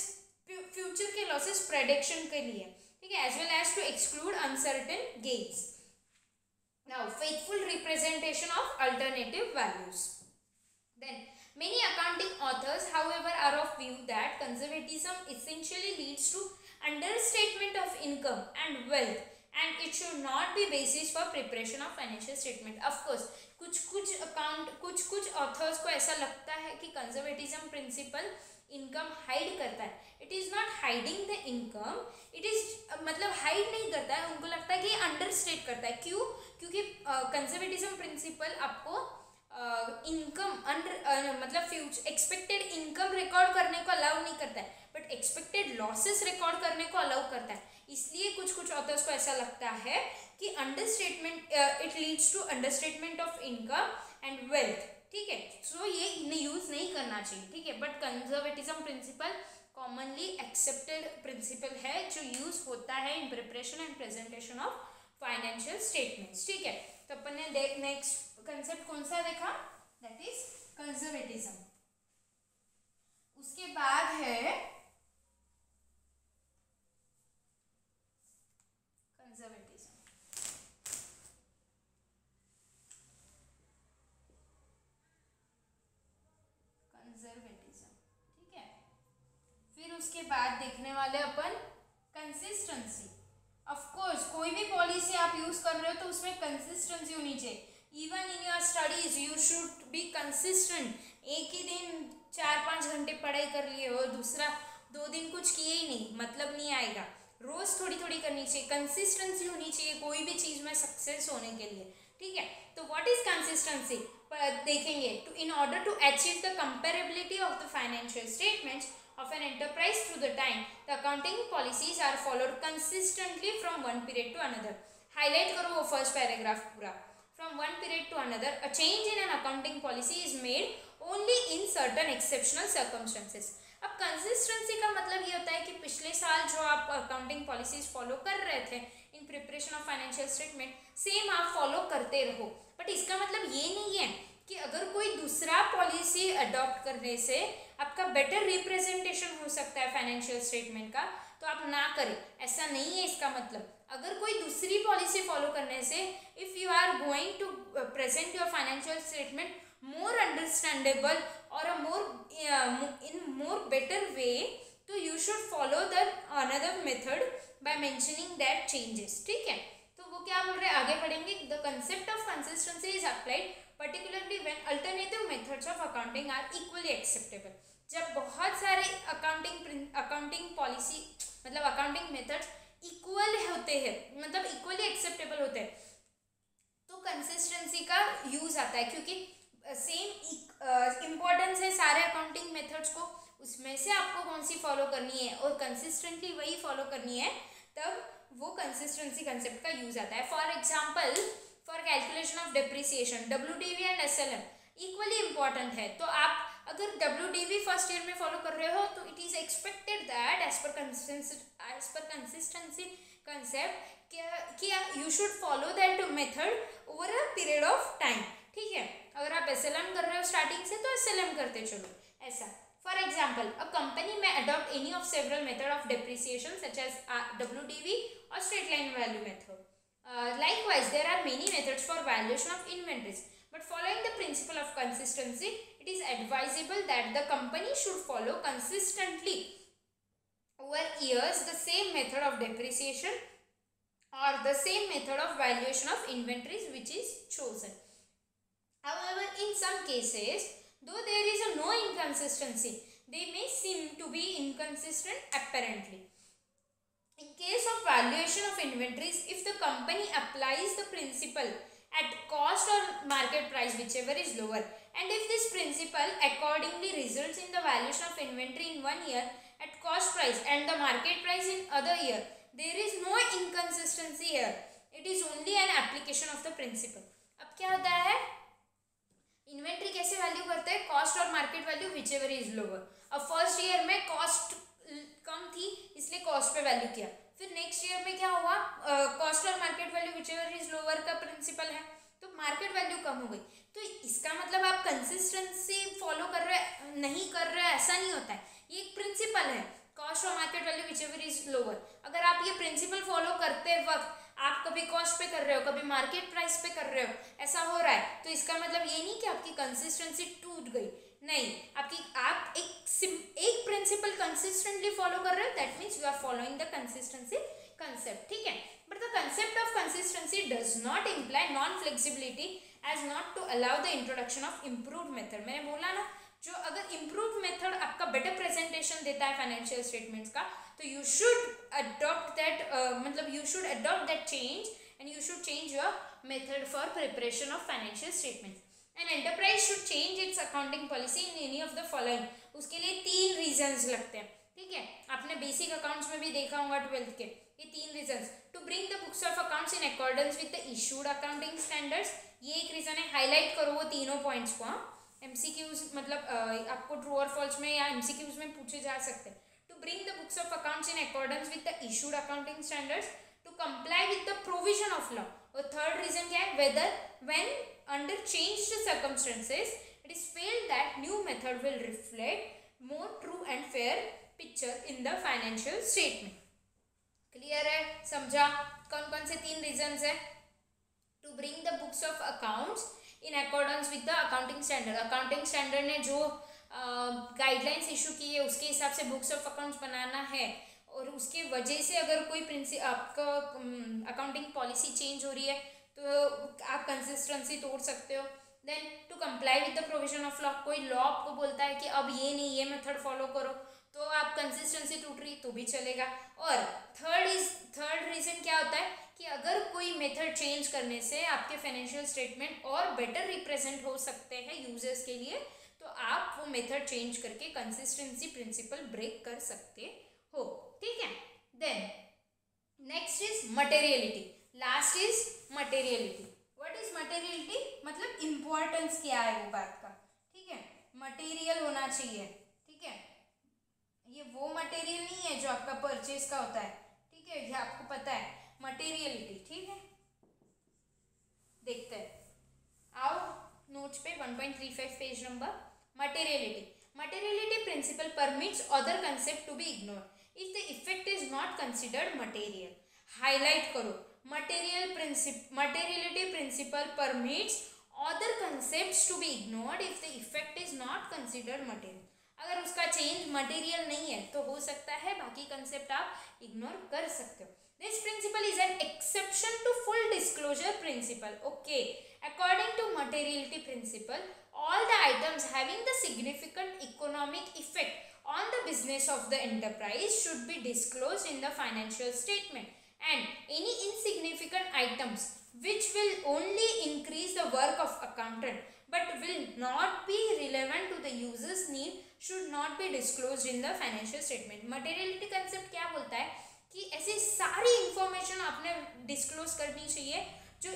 फ्यूचर के लॉसेस प्रेडिक्शन के लिए, ठीक है, as well as to exclude uncertain gains. Now faithful representation of alternative values. Then many accounting authors however are of view that conservatism essentially leads to understatement of income and wealth and it should not be basis for preparation of financial statement. Of course कुछ authors को ऐसा लगता है कि conservatism principal income hide करता है। It is not hiding the income, it is मतलब hide नहीं करता है, उनको लगता है कि अंडरस्टेट करता है। क्यों? क्योंकि कंजर्वेटिज्म प्रिंसिपल आपको इनकम मतलब फ्यूचर एक्सपेक्टेड इनकम रिकॉर्ड करने को अलाउ नहीं करता है, बट एक्सपेक्टेड लॉसेस रिकॉर्ड करने को अलाउ करता है। इसलिए कुछ ऑथर्स को ऐसा लगता है कि understatement, it leads to understatement of income and wealth, ठीक है। सो ये यूज नहीं करना चाहिए, ठीक है। But conservatism principle commonly accepted principle है जो यूज होता है in preparation and presentation of financial statements, ठीक है। तो अपन ने नेक्स्ट कंसेप्ट कौन सा देखा, दैट इज कंजर्वेटिज्म। उसके बाद है कंजर्वेटिज्म, ठीक है। फिर उसके बाद देखने वाले अपन कंसिस्टेंसी। ऑफ कोर्स कोई भी पॉलिसी आप यूज कर रहे हो तो उसमें कंसिस्टेंसी होनी चाहिए। Even in your studies you should be consistent. एक ही दिन 4-5 घंटे पढ़ाई कर लिए और दूसरा 2 दिन कुछ किए ही नहीं, मतलब नहीं आएगा। रोज थोड़ी थोड़ी करनी चाहिए, कंसिस्टेंसी होनी चाहिए कोई भी चीज में सक्सेस होने के लिए, ठीक है। तो व्हाट इज कंसिस्टेंसी देखेंगे। To in order to achieve the comparability of the financial statements of an enterprise through the time, the accounting policies are followed consistently from one period to another. Highlight करो वो first paragraph पूरा। From one period to another, a change in an accounting policy is made only in certain exceptional circumstances. अब consistency का मतलब ये होता है कि पिछले साल जो आप accounting policies follow कर रहे थे in preparation of financial statement, same आप follow करते रहो। बट इसका मतलब ये नहीं है कि अगर कोई दूसरा पॉलिसी अडॉप्ट करने से आपका बेटर रिप्रेजेंटेशन हो सकता है फाइनेंशियल स्टेटमेंट का, तो आप ना करें, ऐसा नहीं है इसका मतलब। अगर कोई दूसरी पॉलिसी फॉलो करने से if you are going to present your financial statement more understandable और इन मोर बेटर वे, तो you should follow the another method by mentioning that changes, ठीक है। तो वो क्या बोल रहे हैं, आगे पढ़ेंगे। The concept of consistency is applied particularly when alternative methods of accounting are equally acceptable। जब बहुत सारे अकाउंटिंग पॉलिसी मतलब अकाउंटिंग मेथड्स इक्वल होते हैं, मतलब इक्वली एक्सेप्टेबल होते हैं, तो कंसिस्टेंसी का यूज आता है। क्योंकि सेम इम्पोर्टेंस है सारे अकाउंटिंग मेथड्स को, उसमें से आपको कौन सी फॉलो करनी है और कंसिस्टेंटली वही फॉलो करनी है, तब वो कंसिस्टेंसी कंसेप्ट का यूज आता है। For example, for calculation of depreciation WDV and SLM equally important है। तो आप अगर WDV फर्स्ट ईयर में फॉलो कर रहे हो तो it is expected that as per consistency concept कि you should follow that method over a period of time, ठीक है। अगर आप SLM कर रहे हो स्टार्टिंग से तो SLM करते चलो, ऐसा। फॉर एग्जाम्पल, अ कंपनी में adopt any of several method of depreciation such as WDV और straight line value method. Likewise, there are many methods for valuation of inventories, but following the principle of consistency, it is advisable that the company should follow consistently over years the same method of depreciation or the same method of valuation of inventories which is chosen. However, in some cases, though there is no inconsistency, they may seem to be inconsistent apparently. In case of valuation of inventories, if the company applies the principle at cost or market price, whichever is lower, and if this principle accordingly results in the valuation of inventory in one year at cost price and the market price in other year, there is no inconsistency here. It is only an application of the principle. अब क्या होता है, inventory कैसे value करते हैं, cost और market value which ever is lower. अब first year में कॉस्ट कम थी इसलिए कॉस्ट पे वैल्यू किया, फिर नेक्स्ट ईयर में क्या हुआ, कॉस्ट और market value which ever is lower का प्रिंसिपल है तो मार्केट वैल्यू कम हो गई। तो इसका मतलब आप कंसिस्टेंसी फॉलो कर रहे नहीं कर रहे ऐसा नहीं होता है, ये एक प्रिंसिपल है, कॉस्ट और market value which ever is lower. अगर आप ये प्रिंसिपल फॉलो करते वक्त आप कभी कॉस्ट पे कर रहे हो कभी मार्केट प्राइस पे कर रहे हो, ऐसा हो रहा है, तो इसका मतलब ये नहीं कि आपकी कंसिस्टेंसी टूट गई, नहीं, आप एक प्रिंसिपल कंसिस्टेंटली फॉलो कर रहे हो, that means you are following the consistency concept, ठीक है। But the concept of consistency does not imply non flexibility as not to allow the introduction of improved method. मैंने बोला ना, जो अगर इम्प्रूव्ड मेथड आपका बेटर प्रेजेंटेशन देता है फाइनेंशियल स्टेटमेंट्स का, तो यू शुड अडॉप्ट दैट, मतलब you should adopt that change and you should change your method for preparation of financial statements. An enterprise should change it's accounting policy in any of the following. उसके लिए 3 reasons लगते हैं, ठीक है, आपने basic accounts में भी देखा होगा 12th के, ये 3 reasons. To bring the books of accounts in accordance with the issued accounting standards, ये एक रीजन है, हाईलाइट करो वो तीनों पॉइंट्स को, एमसीक्यूज मतलब आपको ट्रू और फॉल्स में या एमसीक्यूज में पूछे जा सकते हैं। To bring the books of accounts in accordance with the issued accounting standards, to comply with the provision of law. और थर्ड रीजन क्या है, whether when under changed circumstances it is felt that new method will reflect more true and fair picture in the financial statement। Clear है, समझा कौन कौन से 3 reasons है। To bring the books of accounts in accordance with the accounting standard, accounting standard ने जो guidelines issue की है उसके हिसाब से बुक्स ऑफ अकाउंट्स बनाना है, और उसके वजह से अगर कोई आपका अकाउंटिंग पॉलिसी चेंज हो रही है तो आप कंसिस्टेंसी तोड़ सकते हो। Then to comply with the provision of law, कोई लॉ आपको बोलता है कि अब ये नहीं ये मेथड फॉलो करो, तो आप कंसिस्टेंसी टूट रही तो भी चलेगा। और थर्ड रीजन क्या होता है कि अगर कोई मेथड चेंज करने से आपके फाइनेंशियल स्टेटमेंट और बेटर रिप्रेजेंट हो सकते हैं यूजर्स के लिए, तो आप वो मेथड चेंज करके कंसिस्टेंसी प्रिंसिपल ब्रेक कर सकते हो, ठीक है। Then next is materiality, last is materiality. What is materiality, मतलब इंपॉर्टेंस क्या है वो बात का, ठीक है, मटेरियल होना चाहिए, ठीक है, ये वो मटेरियल नहीं है जो आपका परचेज का होता है, ठीक है, ये आपको पता है मटेरियलिटी, ठीक है। देखते हैं, आओ नोट्स पे 1.35 page number, materiality principle permits other concept to be ignored if the effect is not considered material. Highlight करो, materiality principle permits other concepts to be ignored if the effect is not considered material। अगर उसका change material नहीं है तो हो सकता है बाकी कंसेप्ट आप इग्नोर कर सकते हो। This principle is an exception to full disclosure principle. Okay, according to materiality principle all the items having the significant economic effect on the business of the enterprise should be disclosed in the financial statement, and any insignificant items which will only increase the work of accountant but will not be relevant to the user's need should not be disclosed in the financial statement। materiality concept क्या बोलता है कि ऐसी सारी information आपने disclose करनी चाहिए जो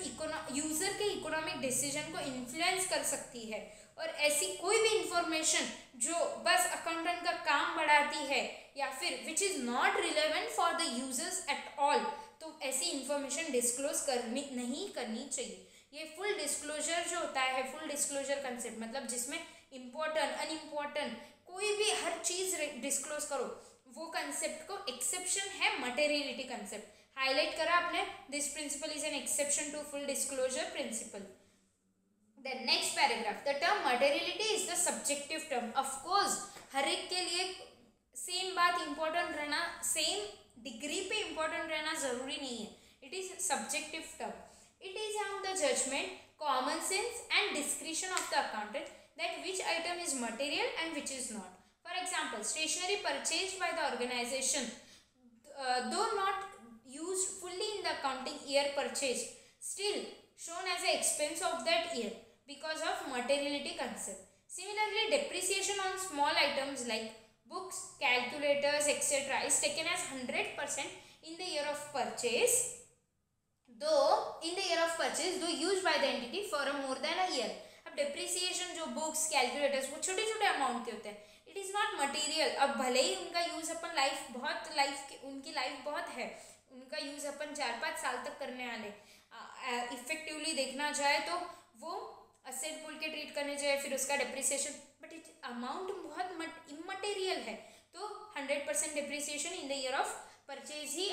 यूजर के इकोनॉमिक डिसीजन को इन्फ्लुएंस कर सकती है, और ऐसी कोई भी इंफॉर्मेशन जो बस अकाउंटेंट का काम बढ़ाती है या फिर विच is not relevant for the users at all, तो ऐसी इंफॉर्मेशन डिस्क्लोज नहीं करनी चाहिए। ये फुल डिस्क्लोजर जो होता है, फुल डिस्क्लोजर कंसेप्ट मतलब जिसमें इम्पोर्टेंट अनइम्पोर्टेंट कोई भी हर चीज डिस्क्लोज करो, वो कंसेप्ट को एक्सेप्शन है मटेरियलिटी कंसेप्ट। हाईलाइट करा आपने, this principle is an exception to full disclosure principle. The next paragraph, the term materiality is the subjective term। Of course, हर एक के लिए सेम बात इम्पोर्टेंट रहना, सेम डिग्री पे इम्पोर्टेंट रहना जरूरी नहीं है। It is subjective term. It is on the judgement, common sense and discretion of the accountant that which item is material and which is not. For example, stationery purchase by the organisation though not used fully in the accounting year purchase still shown as an expense of that year because of materiality concept. Similarly, depreciation on small items like books, calculators, etc. is taken as 100% in the year of purchase, though used by the entity for more than a year, अब depreciation जो books calculators वो छोटे छोटे amount के होते हैं, it is not material. अब भले ही उनका यूज़ अपन उनकी लाइफ बहुत है, उनका यूज़ अपन 4-5 साल तक करने वाले, इफेक्टिवली देखना जाए तो वो असेट बोल के ट्रीट करने जाए, फिर उसका डिप्रिसिएशन, बट इट अमाउंट बहुत इमटेरियल है, तो 100% depreciation in the year of purchase ही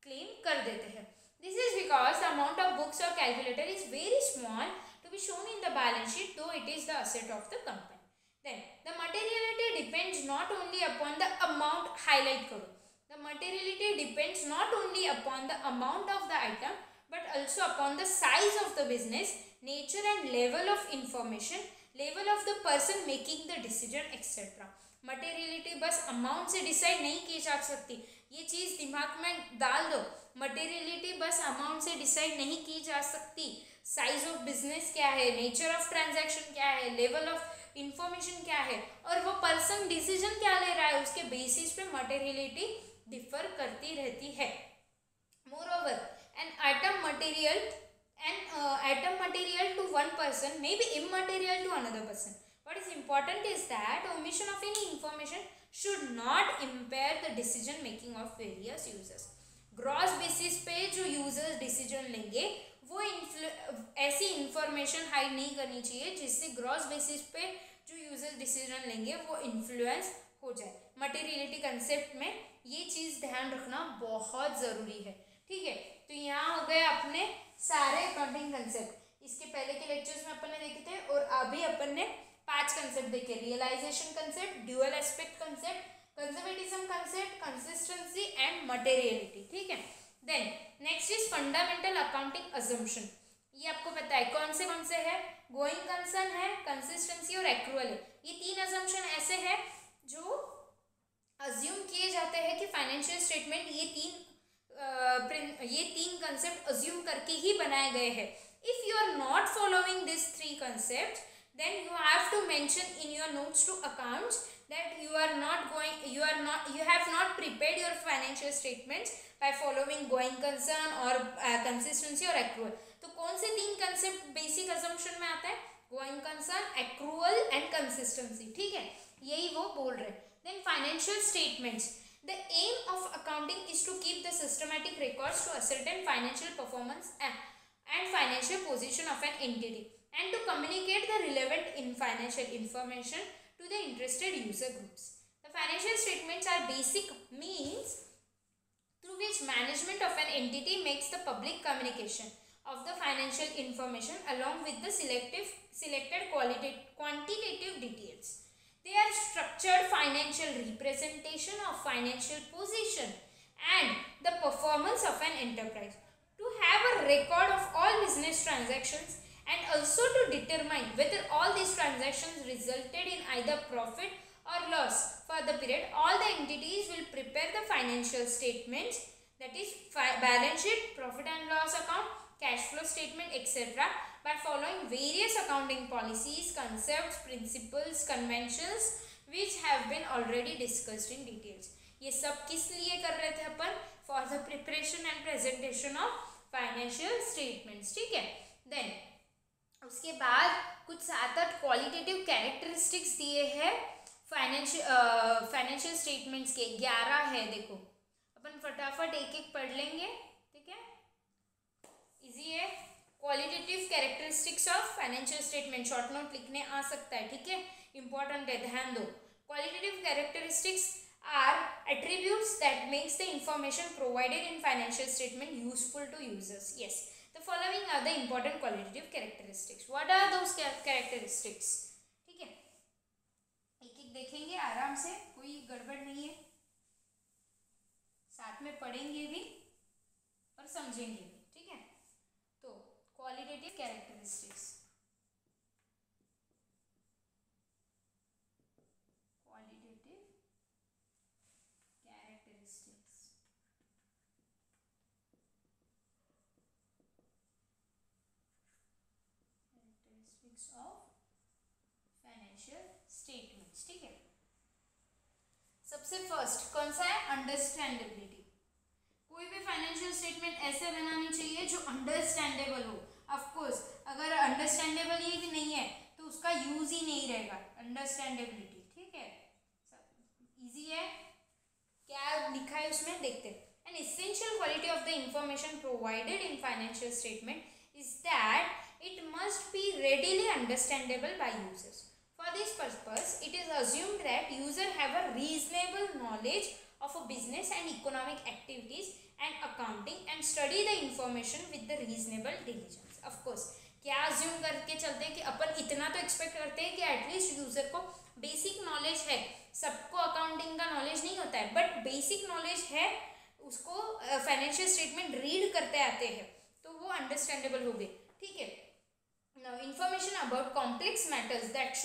क्लेम कर देते हैं। This is because the amount of books और calculator is very small to be shown in the balance sheet, though it is the asset of the company. Then the materiality depends not only upon the amount, highlight करो, the materiality depends not only upon the amount of the item but also upon the size of the business, nature and level of information, level of the person making the decision etc. Materiality बस amount से decide नहीं की जा सकती, ये चीज़ दिमाग में डाल दो। मटेरियलिटी बस अमाउंट से डिसाइड नहीं की जा सकती, साइज ऑफ बिजनेस क्या है, नेचर ऑफ ट्रांजैक्शन क्या है, लेवल ऑफ इंफॉर्मेशन क्या है, और वो पर्सन डिसीजन क्या ले रहा है, उसके बेसिस पे मटेरियलिटी डिफर करती रहती है। Moreover an item material to one person may be immaterial to another person. What is important is that omission of any information should not impair the decision making of various users. Gross basis पे जो users decision लेंगे वो ऐसी information hide नहीं करनी चाहिए जिससे gross basis पे जो यूजर्स डिसीजन लेंगे वो इन्फ्लुएंस हो जाए। मटेरियलिटी कंसेप्ट में ये चीज़ ध्यान रखना बहुत ज़रूरी है, ठीक है। तो यहाँ हो गए अपने सारे अकाउंटिंग कंसेप्ट, इसके पहले के लेक्चर्स में अपन ने देखे थे, और अभी अपन ने 5 कंसेप्ट देखे, realisation concept, dual aspect concept, conservatism concept, consistency and materiality, ठीक है। Then next is fundamental accounting assumption, ये आपको पता है कौन से है, गोइंग कंसर्न है, कंसिस्टेंसी और एक्रूअल है। ये 3 अजम्पशन ऐसे हैं जो अज्यूम किए जाते हैं कि फाइनेंशियल स्टेटमेंट ये तीन कंसेप्ट अज्यूम करके ही बनाए गए हैं। If you are not following this 3 concept, then you have to mention in your notes to accounts that you have not prepared your financial statements by following going concern or consistency or accrual। तो कौन से 3 concept basic assumption में आता है, going concern, accrual and consistency, ठीक है, यही वो बोल रहे हैं। then financial statements, the aim of accounting is to keep the systematic records to ascertain financial performance and financial position of an entity and to communicate the relevant financial information to the interested user groups. The financial statements are basic means through which management of an entity makes the public communication of the financial information along with the selected quantitative details. They are structured financial representation of financial position and the performance of an enterprise. To have a record of all business transactions and also to determine whether all these transactions resulted in either profit or loss for the period, all the entities will prepare the financial statements, that is balance sheet, profit and loss account, cash flow statement etc. by following various accounting policies, concepts, principles, conventions which have been already discussed in details. ये सब किस लिए कर रहे थे अपन? For the preparation and presentation of financial statements, ठीक है। Then उसके बाद कुछ 7-8 क्वालिटेटिव कैरेक्टरिस्टिक्स दिए हैं फाइनेंशियल स्टेटमेंट्स के, 11 है, देखो अपन फटाफट एक पढ़ लेंगे, ठीक है, इजी है। Qualitative characteristics of financial statement, short note लिखने आ सकता है, ठीक है, इंपॉर्टेंट है, ध्यान दो। Qualitative characteristics are attributes that makes the information provided in financial statement useful to users. Yes, the following are the important qualitative characteristics. What are those characteristics? ठीक है, एक देखेंगे आराम से, कोई गड़बड़ नहीं है, साथ में पढ़ेंगे भी और समझेंगे भी, ठीक है। तो qualitative characteristics, of financial statements, ठीक है। सबसे फर्स्ट कौन सा है? अंडरस्टैंडेबिलिटी। कोई भी फाइनेंशियल स्टेटमेंट ऐसे बनानी चाहिए जो अंडरस्टैंडेबल हो। ऑफ कोर्स अगर अंडरस्टैंडेबल ही नहीं है उसका यूज ही नहीं रहेगा, अंडरस्टैंडेबिलिटी, ठीक है, इजी है। क्या लिखा है उसमें देखते हैं। An essential quality of the information provided in financial statement is that it must be readily understandable by users. For this purpose, it is assumed that users have a reasonable knowledge of a business and economic activities and accounting and study the information with the reasonable diligence. Of course, क्या assume करके चलते हैं कि अपन इतना तो expect करते हैं कि एटलीस्ट यूजर को बेसिक नॉलेज है। सबको अकाउंटिंग का नॉलेज नहीं होता है, बट बेसिक नॉलेज है, उसको फाइनेंशियल स्टेटमेंट रीड करते आते हैं, तो वो अंडरस्टैंडेबल हो गए, ठीक है। Now, information about complex matters that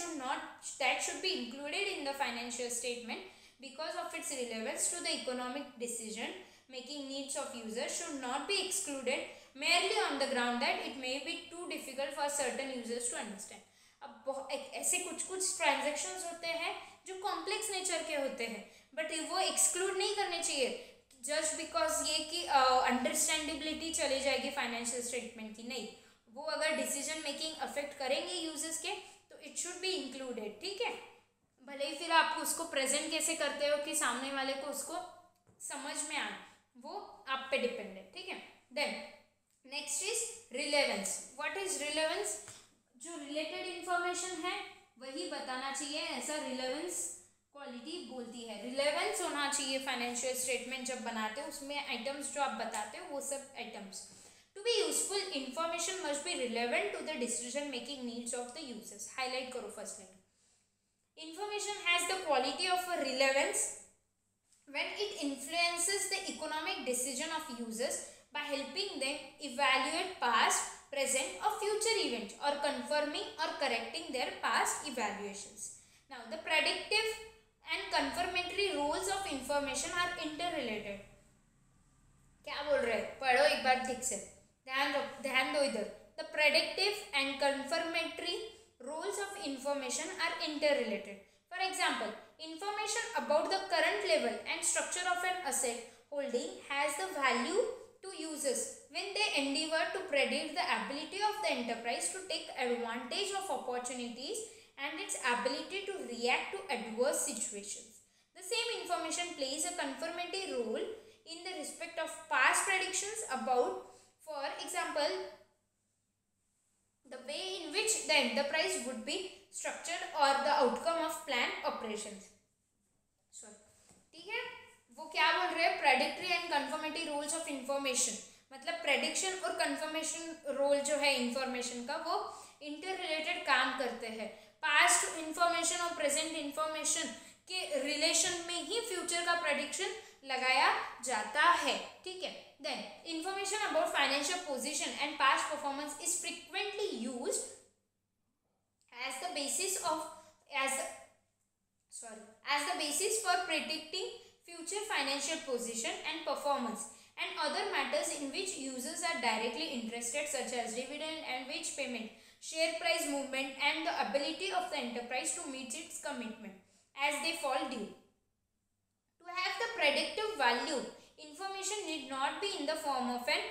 should be included in the financial statement because of its relevance to the economic decision making needs of users should not be excluded merely on the ground that it may be too difficult for certain users to understand. अब ऐसे कुछ transactions होते हैं जो complex nature के होते हैं, but वो एक्सक्लूड नहीं करने चाहिए जस्ट बिकॉज ये कि अंडरस्टैंडेबिलिटी चली जाएगी फाइनेंशियल स्टेटमेंट की, नहीं, वो अगर डिसीजन मेकिंग अफेक्ट करेंगे यूजर्स के तो इट शुड बी इंक्लूडेड, ठीक है। भले ही फिर आप उसको प्रेजेंट कैसे करते हो कि सामने वाले को उसको समझ में आए, वो आप पे डिपेंड है, ठीक है। Then next is relevance. What is relevance? जो रिलेटेड इंफॉर्मेशन है वही बताना चाहिए, ऐसा रिलेवेंस क्वालिटी बोलती है। रिलेवेंस होना चाहिए फाइनेंशियल स्टेटमेंट जब बनाते हो, उसमें आइटम्स जो आप बताते हो वो सब items. To be useful information must be relevant to the decision making needs of the users. Highlight करो first line. Information has the quality of a relevance when it influences the economic decision of users by helping them evaluate past, present or future events or confirming or correcting their past evaluations. Now, the predictive and confirmatory roles of information are interrelated. क्या बोल रहे हैं? पढ़ो एक बार ठीक से, ध्यान दो इधर। The predictive and confirmatory roles of information are interrelated. For example, information about the current level and structure of an asset holding has the value to users when they endeavor to predict the ability of the enterprise to take advantage of opportunities and its ability to react to adverse situations. The same information plays a confirmatory role in the respect of past predictions about, for example, the way in which the enterprise would be structured or the outcome of planned operations. ठीक है, वो क्या बोल रहे हैं? Predictory and confirmatory roles of information, मतलब prediction और confirmation role जो है इंफॉर्मेशन का, वो इंटर रिलेटेड काम करते हैं। पास्ट इंफॉर्मेशन और प्रेजेंट इंफॉर्मेशन के रिलेशन में ही फ्यूचर का प्रेडिक्शन लगाया जाता है, ठीक है। Then, information about financial position and past performance is frequently used as the basis for predicting future financial position and performance and other matters in which users are directly interested, such as dividend and wage payment, share price movement, and the ability of the enterprise to meet its commitment as they fall due. To have the predictive value, information need not be in the form of an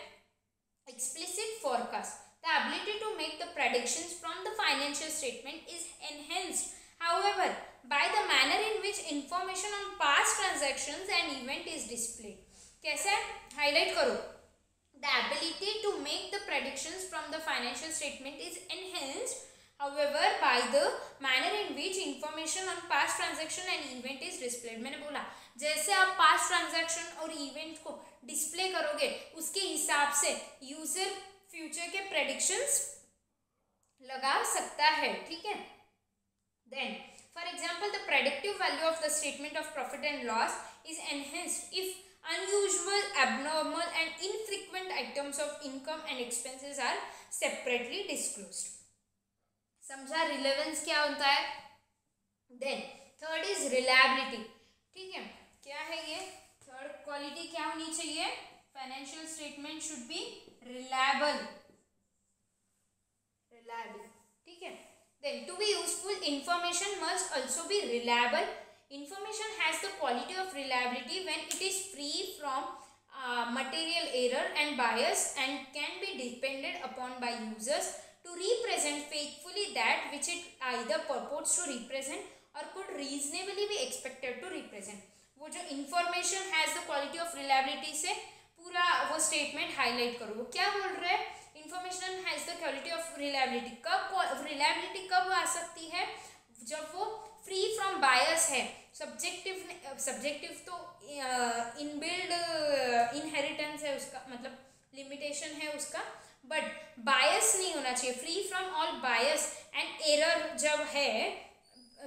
explicit forecast. The ability to make the predictions from the financial statement is enhanced, however, by the manner in which information on past transactions and event is displayed. कैसे? Highlight करो। The ability to make the predictions from the financial statement is enhanced, however, by the manner in which information on past transaction and event is displayed. मैंने बोला जैसे आप past transaction और event को display करोगे उसके हिसाब से यूजर फ्यूचर के प्रेडिक्शंस लगा सकता है, ठीक है। Then for example, the predictive value of the statement of profit and loss is enhanced if unusual, abnormal and infrequent items of income and expenses are separately disclosed. समझा relevance क्या होता है? देन थर्ड इज रिलायबिलिटी, ठीक है। क्या है ये third quality? क्या होनी चाहिए? Financial statement should be reliable, ठीक है। Then to be useful information must also be reliable. Information has the quality of reliability when it is free from material error and bias and can be depended upon by users to represent faithfully that which it either purports to represent or could reasonably be expected to represent. वो जो information has the quality of reliability से पूरा वो statement highlight करो. वो क्या बोल रहे हैं? Information has the quality of reliability. कब reliability कब आ सकती है? जब वो फ्री फ्रॉम बायस है. सब्जेक्टिव तो इनबिल्ड इनहेरिटेंस है उसका, मतलब लिमिटेशन है उसका, बट बायस नहीं होना चाहिए. Free from all bias and error जब है,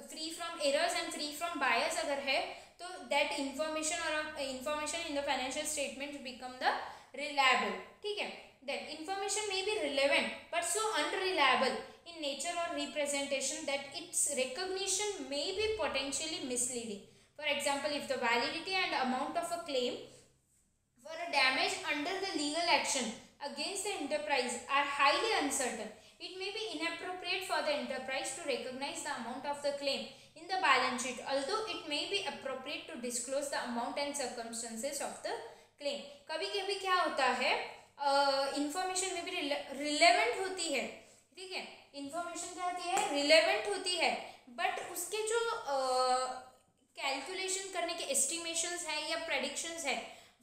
free from errors and free from bias अगर है, तो that information in the financial statement become the reliable. ठीक है. Then information may be relevant but so unreliable in nature or representation that its recognition may be potentially misleading. For example, if the validity and amount of a claim for a damage under the legal action against the enterprise are highly uncertain, it may be inappropriate for the enterprise to recognize the amount of the claim in the balance sheet, although it may be appropriate to disclose the amount and circumstances of the claim. कभी कभी क्या होता है, information में भी relevant होती है. ठीक है. इंफॉर्मेशन क्या होती है? रिलेवेंट होती है, बट उसके जो कैलकुलेशन करने के एस्टिमेशंस है या प्रेडिक्शंस है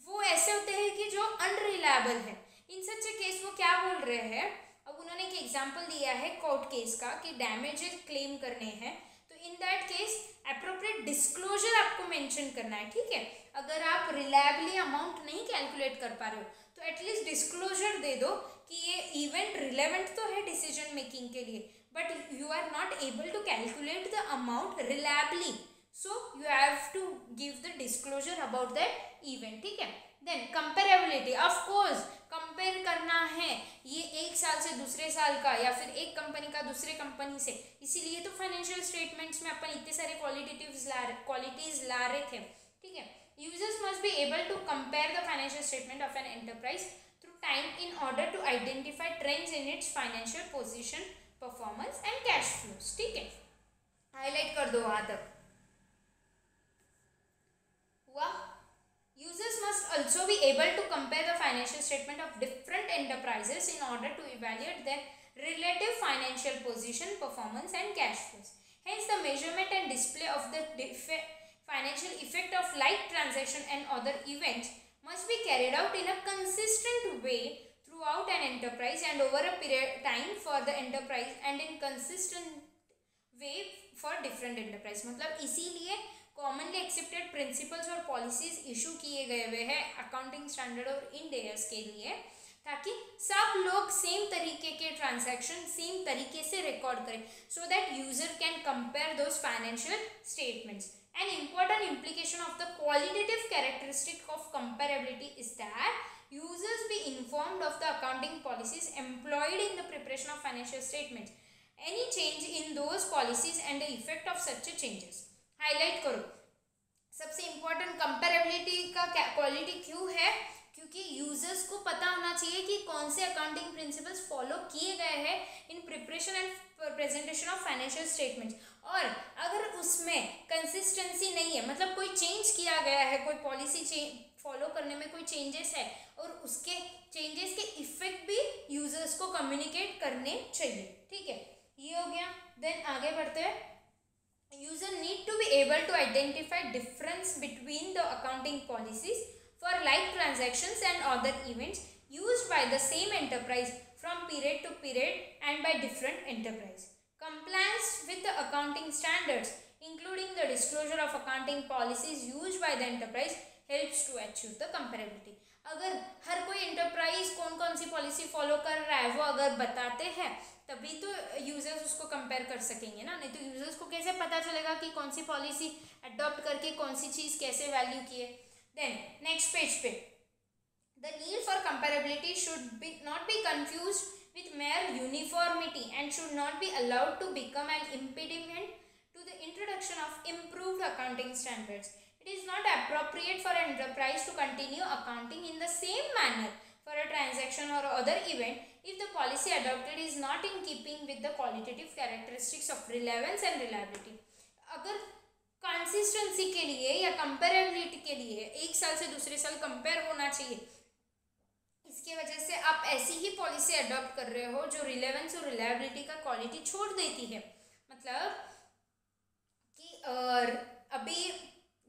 वो ऐसे होते हैं कि जो अनरिलायबल है. इन सच केस वो क्या बोल रहे हैं? अब उन्होंने एक एग्जांपल दिया है कोर्ट केस का कि डैमेजेस क्लेम करने हैं, तो इन दैट केस एप्रोप्रिएट डिस्क्लोजर आपको मेंशन करना है. ठीक है. अगर आप रिलायबली अमाउंट नहीं कैलकुलेट कर पा रहे हो तो एटलीस्ट डिस्क्लोजर दे दो कि ये इवेंट रिलेवेंट तो है डिसीजन मेकिंग के लिए, but you are not able to calculate the amount reliably, so you have to give the disclosure about that event. ठीक है. Then comparability, of course compare करना है ये एक साल से दूसरे साल का या फिर एक कंपनी का दूसरे कंपनी से, इसीलिए तो फाइनेंशियल स्टेटमेंट्स में अपन इतने सारे क्वालिटीज ला रहे थे. ठीक है. Users must be able to compare the financial statement of an enterprise through time in order to identify trends in its financial position, performance and cash flows. ठीक है. हाईलाइट कर दो वहां तक. हुआ? Users must also be able to compare the financial statement of different enterprises in order to evaluate their relative financial position, performance and cash flows. Hence, the measurement and display of the financial effect of like transaction and other events must be carried out in a consistent way throughout an enterprise and over a period time for the enterprise and in consistent way for different enterprise. मतलब इसीलिए commonly accepted principles और policies issue किए गए हुए हैं accounting standard और end years के लिए, ताकि सब लोग सेम तरीके के ट्रांजैक्शन सेम तरीके से रिकॉर्ड करें, so that user can compare those financial statements. An important implication of the qualitative characteristic of comparability is that users be informed of the accounting policies employed in the preparation of financial statements, any change in those policies and the effect of such changes. Highlight करो. सबसे important comparability का quality क्यों है? क्योंकि users को पता होना चाहिए कि कौन से अकाउंटिंग प्रिंसिपल्स फॉलो किए गए हैं इन preparation and presentation of financial statements, और अगर उसमें कंसिस्टेंसी नहीं है, मतलब कोई चेंज किया गया है, कोई पॉलिसी फॉलो करने में कोई चेंजेस है और उसके चेंजेस के इफेक्ट भी यूजर्स को कम्युनिकेट करने चाहिए. ठीक है. ये हो गया. देन आगे बढ़ते हैं. User need to be able to identify difference between the accounting policies for like transactions and other events used by the same enterprise from period to period and by different enterprise. Compliance with the accounting standards, including the disclosure of accounting policies used by the enterprise, helps to achieve the comparability. अगर हर कोई enterprise कौन कौन सी policy follow कर रहा है वो अगर बताते हैं तभी तो यूजर्स उसको कंपेयर कर सकेंगे ना, नहीं तो यूजर्स को कैसे पता चलेगा कि कौन सी पॉलिसी अडॉप्ट करके कौन सी चीज़ कैसे वैल्यू की है. Then next page पे the need for comparability should not be confused with mere uniformity and should not be allowed to become an impediment to the introduction of improved accounting standards. It is not appropriate for an enterprise to continue accounting in the same manner for a transaction or other event if the policy adopted is not in keeping with the qualitative characteristics of relevance and reliability. अगर consistency के लिए या comparability के लिए एक साल से दूसरे साल कंपेयर होना चाहिए, इसके वजह से आप ऐसी ही पॉलिसी अडॉप्ट कर रहे हो जो रिलेवेंस और रिलायबिलिटी का क्वालिटी छोड़ देती है। मतलब कि अभी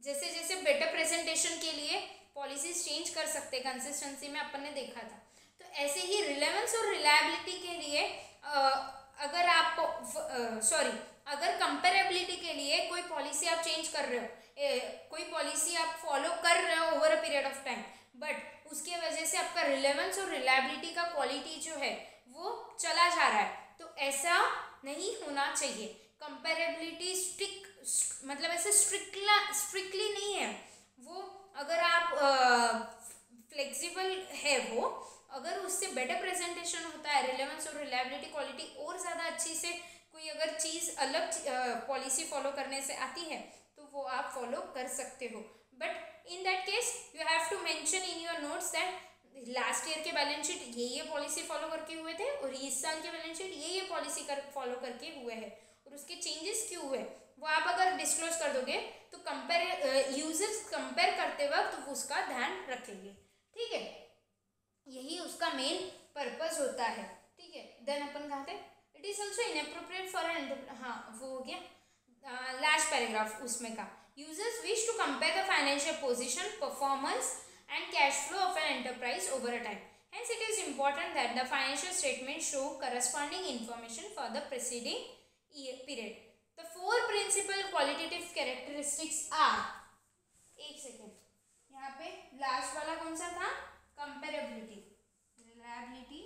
जैसे जैसे बेटर प्रेजेंटेशन के लिए पॉलिसीज चेंज कर सकते, कंसिस्टेंसी में अपन ने देखा था, तो ऐसे ही रिलेवेंस और रिलायबिलिटी के लिए अगर आप अगर कंपेरेबिलिटी के लिए कोई पॉलिसी आप चेंज कर रहे हो, कोई पॉलिसी आप फॉलो कर रहे हो over a period of time, but उसके वजह से आपका रिलेवेंस और रिलायबिलिटी का क्वालिटी जो है वो चला जा रहा है, तो ऐसा नहीं होना चाहिए। कंपेरेबिलिटी मतलब ऐसे स्ट्रिक्टली नहीं है वो, अगर आप फ्लेक्सिबल है वो, अगर उससे बेटर प्रेजेंटेशन होता है, रिलेवेंस और रिलायबिलिटी क्वालिटी और ज़्यादा अच्छी से कोई अगर चीज़ अलग पॉलिसी फॉलो करने से आती है तो वो आप फॉलो कर सकते हो। But in that case you have to mention in your notes that last year के बैलेंस शीट ये पॉलिसी फॉलो करके हुए थे और इस साल के बैलेंस शीट ये पॉलिसी फॉलो करके हुए हैं और उसके चेंजेस क्यों हुए वो आप अगर डिस्क्लोज कर दोगे तो यूजर्स कंपेयर करते वक्त उसका ध्यान रखेंगे। ठीक है, यही उसका मेन पर्पस होता है। ठीक है, देन अपन कहा थे it is also inappropriate for an, हाँ वो हो गया लास्ट पैराग्राफ उसमें का, users wish to compare the financial position, performance and cash flow of an enterprise over a time, hence it is important that the financial statements show corresponding information for the preceding year period. The four principal qualitative characteristics are, एक second, यहाँ पे last वाला कौन सा था, comparability, reliability,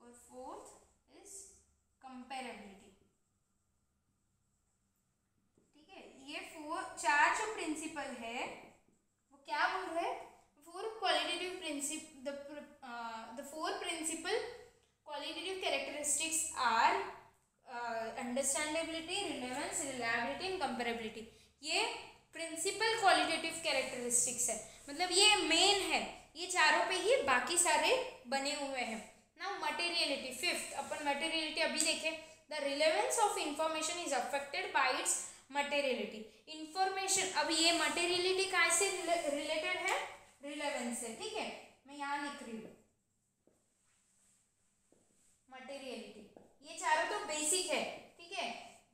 और fourth is comparability. ठीक है, ये चार जो प्रिंसिपल है वो क्या बोल रहे हैं, four qualitative the four principal qualitative characteristics are understandability, relevance, reliability and comparability। ये प्रिंसिपल क्वालिटेटिव कैरेक्टरिस्टिक्स है, मतलब ये मेन है, ये चारों पे ही बाकी सारे बने हुए हैं। नाउ मटेरियलिटी, फिफ्थ, अपन मटेरियलिटी अभी देखें, the relevance of information is affected by it's materiality. Information, अब ये मटेरियलिटी कैसे रिलेटेड है, रिलेवेंस से। ठीक है, मैं यहाँ लिख रही हूँ मटेरियलिटी, ये चारों तो बेसिक है। ठीक है,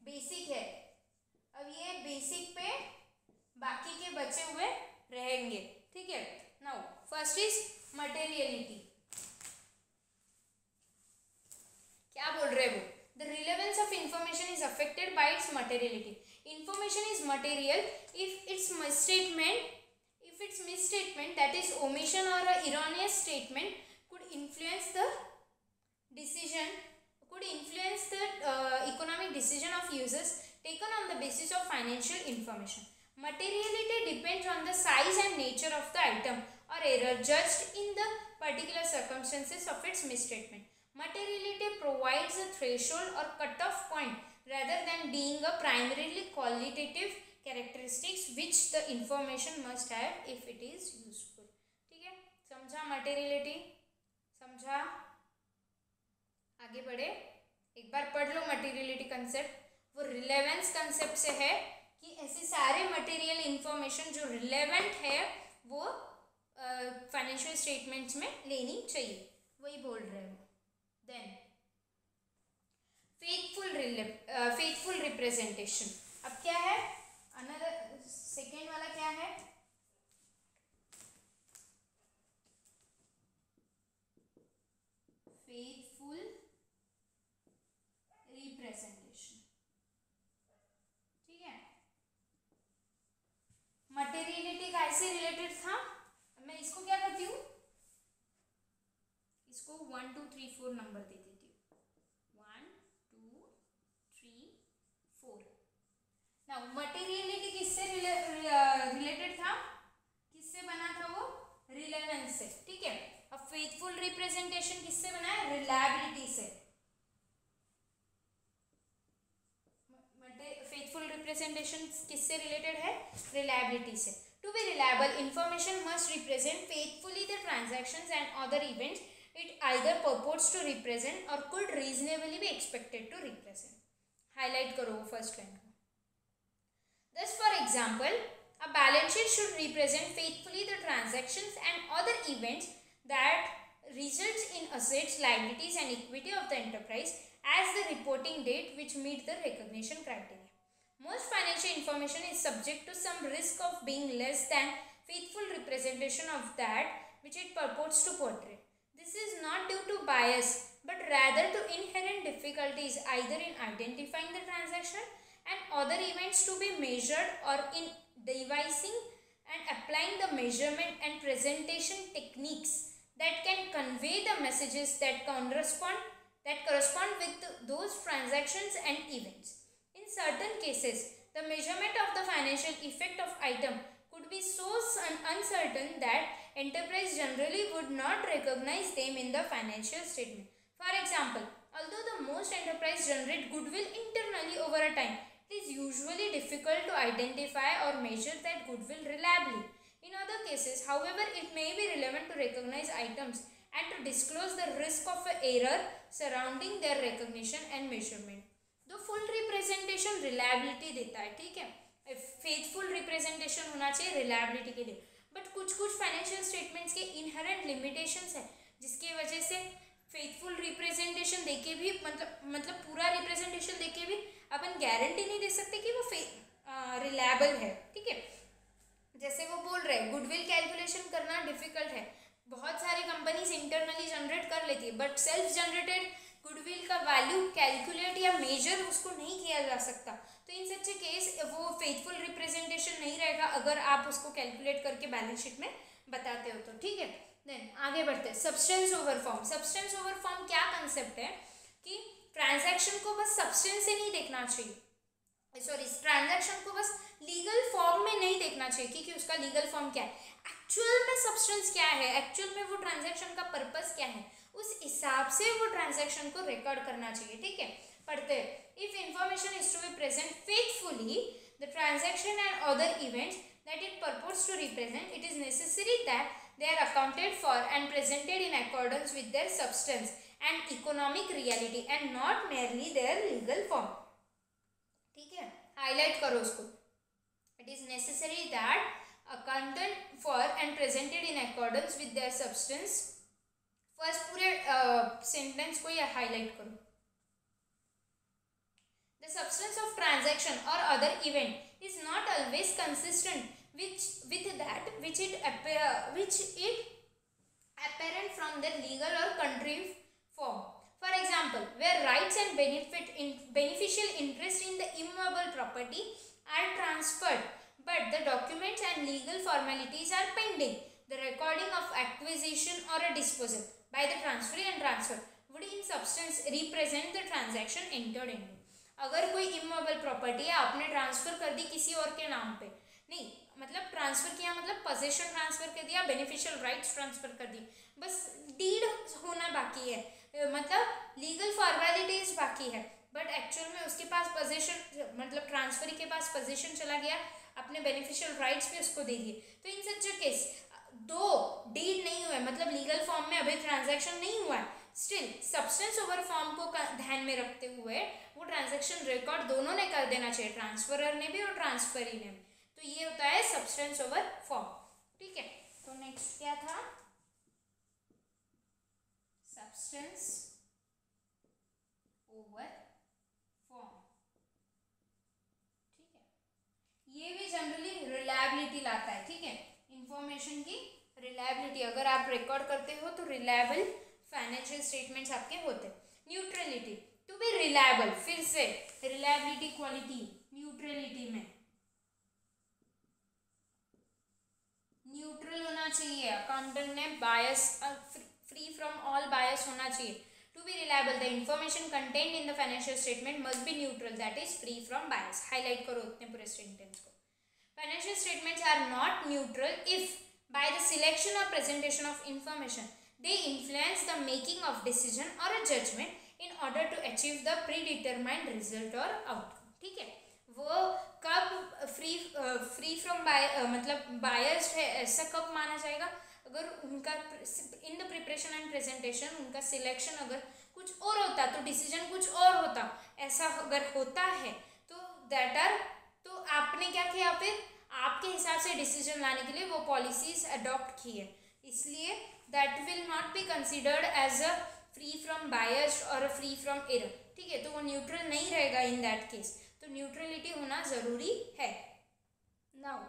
बेसिक है, अब ये बेसिक पे बाकी के बचे हुए रहेंगे। ठीक है, नाउ फर्स्ट इज मटेरियलिटी, क्या बोल रहे वो, the relevance of information is affected by it's materiality. Information is material if its misstatement, that is omission or a erroneous statement, could influence the economic decision of users taken on the basis of financial information. Materiality depends on the size and nature of the item or error judged in the particular circumstances of its misstatement. Materiality provides a threshold or cutoff point rather than being a primarily qualitative characteristics which the information must have if it is useful. ठीक है, समझा materiality, समझा, आगे बढ़े, एक बार पढ़ लो materiality concept. वो relevance concept से है कि ऐसे सारे मटेरियल इंफॉर्मेशन जो रिलेवेंट है वो फाइनेंशियल स्टेटमेंट्स में लेनी चाहिए, वही बोल रहे हो। देन फेथफुल रिप्रेजेंटेशन, अब क्या है, अनदर सेकेंड वाला क्या है, फेथफुल रिप्रेजेंटेशन। ठीक है, मटेरियलिटी कैसे रिलेटेड था, मैं इसको क्या करती हूँ, इसको 1 2 3 4 नंबर दे देती हूँ, 1 2 3 4। नाउ मटेरियलिटी किससे रिलेटेड था, किससे बना था वो, रिलेवेंस से। ठीक है, अब फेथफुल रिप्रेजेंटेशन किससे बना है, रिलायबिलिटी से। फेथफुल रिप्रेजेंटेशन किससे रिलेटेड है, रिलायबिलिटी से। To be reliable information must represent faithfully the transactions and other events it either purports to represent or could reasonably be expected to represent। Highlight करो first line को। Thus, for example, A balance sheet should represent faithfully the transactions and other events that results in assets, liabilities and equity of the enterprise as the reporting date which meet the recognition criteria. Most financial information is subject to some risk of being less than faithful representation of that which it purports to portray. This is not due to bias but rather to inherent difficulties either in identifying the transaction and other events to be measured or in devising and applying the measurement and presentation techniques that can convey the messages that correspond with those transactions and events. In certain cases, the measurement of the financial effect of item could be so uncertain that enterprise generally would not recognize them in the financial statement. For example, although the most enterprise generate goodwill internally over a time, it is usually difficult to identify or measure that goodwill reliably. In other cases, however, it may be relevant to recognize items and to disclose the risk of error surrounding their recognition and measurement. तो full representation reliability देता है, ठीक है, faithful representation होना चाहिए reliability के लिए, but कुछ फाइनेंशियल स्टेटमेंट्स के इनहेरेंट लिमिटेशंस है जिसकी वजह से फेथफुल रिप्रेजेंटेशन देके भी मतलब पूरा रिप्रेजेंटेशन देके भी अपन गारंटी नहीं दे सकते कि वो रिलायबल है, ठीक है। जैसे वो बोल रहे हैं गुडविल कैलकुलेशन करना डिफिकल्ट है, बहुत सारी कंपनीज इंटरनली जनरेट कर लेती है बट सेल्फ जनरेटेड गुडविल का वैल्यू कैलकुलेट या मेजर उसको नहीं किया जा सकता, तो इन सच केस वो फेथफुल रिप्रेजेंटेशन नहीं रहेगा अगर आप उसको कैलकुलेट करके बैलेंस शीट में बताते हो तो, ठीक है। देन आगे बढ़ते हैं, substance over form. Substance over form क्या कंसेप्ट है कि ट्रांजैक्शन को बस सब्सटेंस से नहीं देखना चाहिए, सॉरी ट्रांजैक्शन को बस लीगल फॉर्म में नहीं देखना चाहिए कि उसका लीगल फॉर्म क्या है, एक्चुअल में सब्सटेंस क्या है, एक्चुअल में वो ट्रांजैक्शन का पर्पस क्या है, उस हिसाब से वो ट्रांजैक्शन को रिकॉर्ड करना चाहिए, ठीक है। पढ़ते हैं, if information is to be present faithfully the transaction and other events that it purports to represent, it is necessary that they are accounted for and presented in accordance with their substance and economic reality and not merely their legal form, ठीक है, highlight करो उसको। It is necessary that accounted for and presented in accordance with their substance, first पूरे sentence को ये highlight करो। The substance of transaction or other event is not always consistent with that which it apparent from the legal or country form. For example, where rights and beneficial interest in the immovable property are transferred, but the documents and legal formalities are pending, the recording of acquisition or a disposal by the transferee and transfer would in substance represent the transaction entered into. अगर कोई immovable property है आपने transfer कर दी किसी और के नाम पे, नहीं मतलब ट्रांसफर किया मतलब पोजेशन ट्रांसफर कर दिया, बेनिफिशियल राइट्स ट्रांसफर कर दी, बस डीड होना बाकी है, मतलब लीगल फॉर्मेलिटीज बाकी है, बट एक्चुअल में उसके पास पोजेशन मतलब ट्रांसफरी के पास पोजेशन चला गया, अपने बेनिफिशियल राइट्स भी उसको दे दिए, तो इन सच केस दो डीड नहीं हुआ मतलब लीगल फॉर्म में अभी ट्रांजैक्शन नहीं हुआ है, स्टिल सब्सटेंस ओवर फॉर्म को ध्यान में रखते हुए वो ट्रांजैक्शन रिकॉर्ड दोनों ने कर देना चाहिए, ट्रांसफरर ने भी और ट्रांसफरी ने भी, तो ये होता है सब्सटेंस ओवर फॉर्म, ठीक है। तो नेक्स्ट क्या था, सब्सटेंस ओवर फॉर्म, ठीक है। ये भी जनरली रिलायबिलिटी लाता है, ठीक है, इंफॉर्मेशन की रिलायबिलिटी, अगर आप रिकॉर्ड करते हो तो रिलायबल फाइनेंशियल स्टेटमेंट्स आपके होते हैं। न्यूट्रलिटी, टू बी रिलायबल, फिर से रिलायबिलिटी क्वालिटी, न्यूट्रलिटी में न्यूट्रल होना चाहिए, अकाउंटेंट ने bias free from all bias होना चाहिए। To be reliable the information contained in the financial statement must be neutral that is free from bias, highlight करो उतने पूरे सेंटेंस को। Financial statements are not neutral if by the selection or presentation of information they influence the making of decision or a judgment in order to achieve the predetermined result or outcome, ठीक है। वो कब free from मतलब biased है ऐसा कब माना जाएगा, अगर उनका in the preparation and presentation उनका सिलेक्शन अगर कुछ और होता तो डिसीजन कुछ और होता, ऐसा अगर होता है तो दैट आर, तो आपने क्या किया, फिर आपके हिसाब से डिसीजन लाने के लिए वो पॉलिसीज अडॉप्ट की है, इसलिए that will not be considered as a free from biased और फ्री फ्रॉम एरर, ठीक है। तो वो न्यूट्रल नहीं रहेगा इन दैट केस, तो न्यूट्रलिटी होना जरूरी है। Now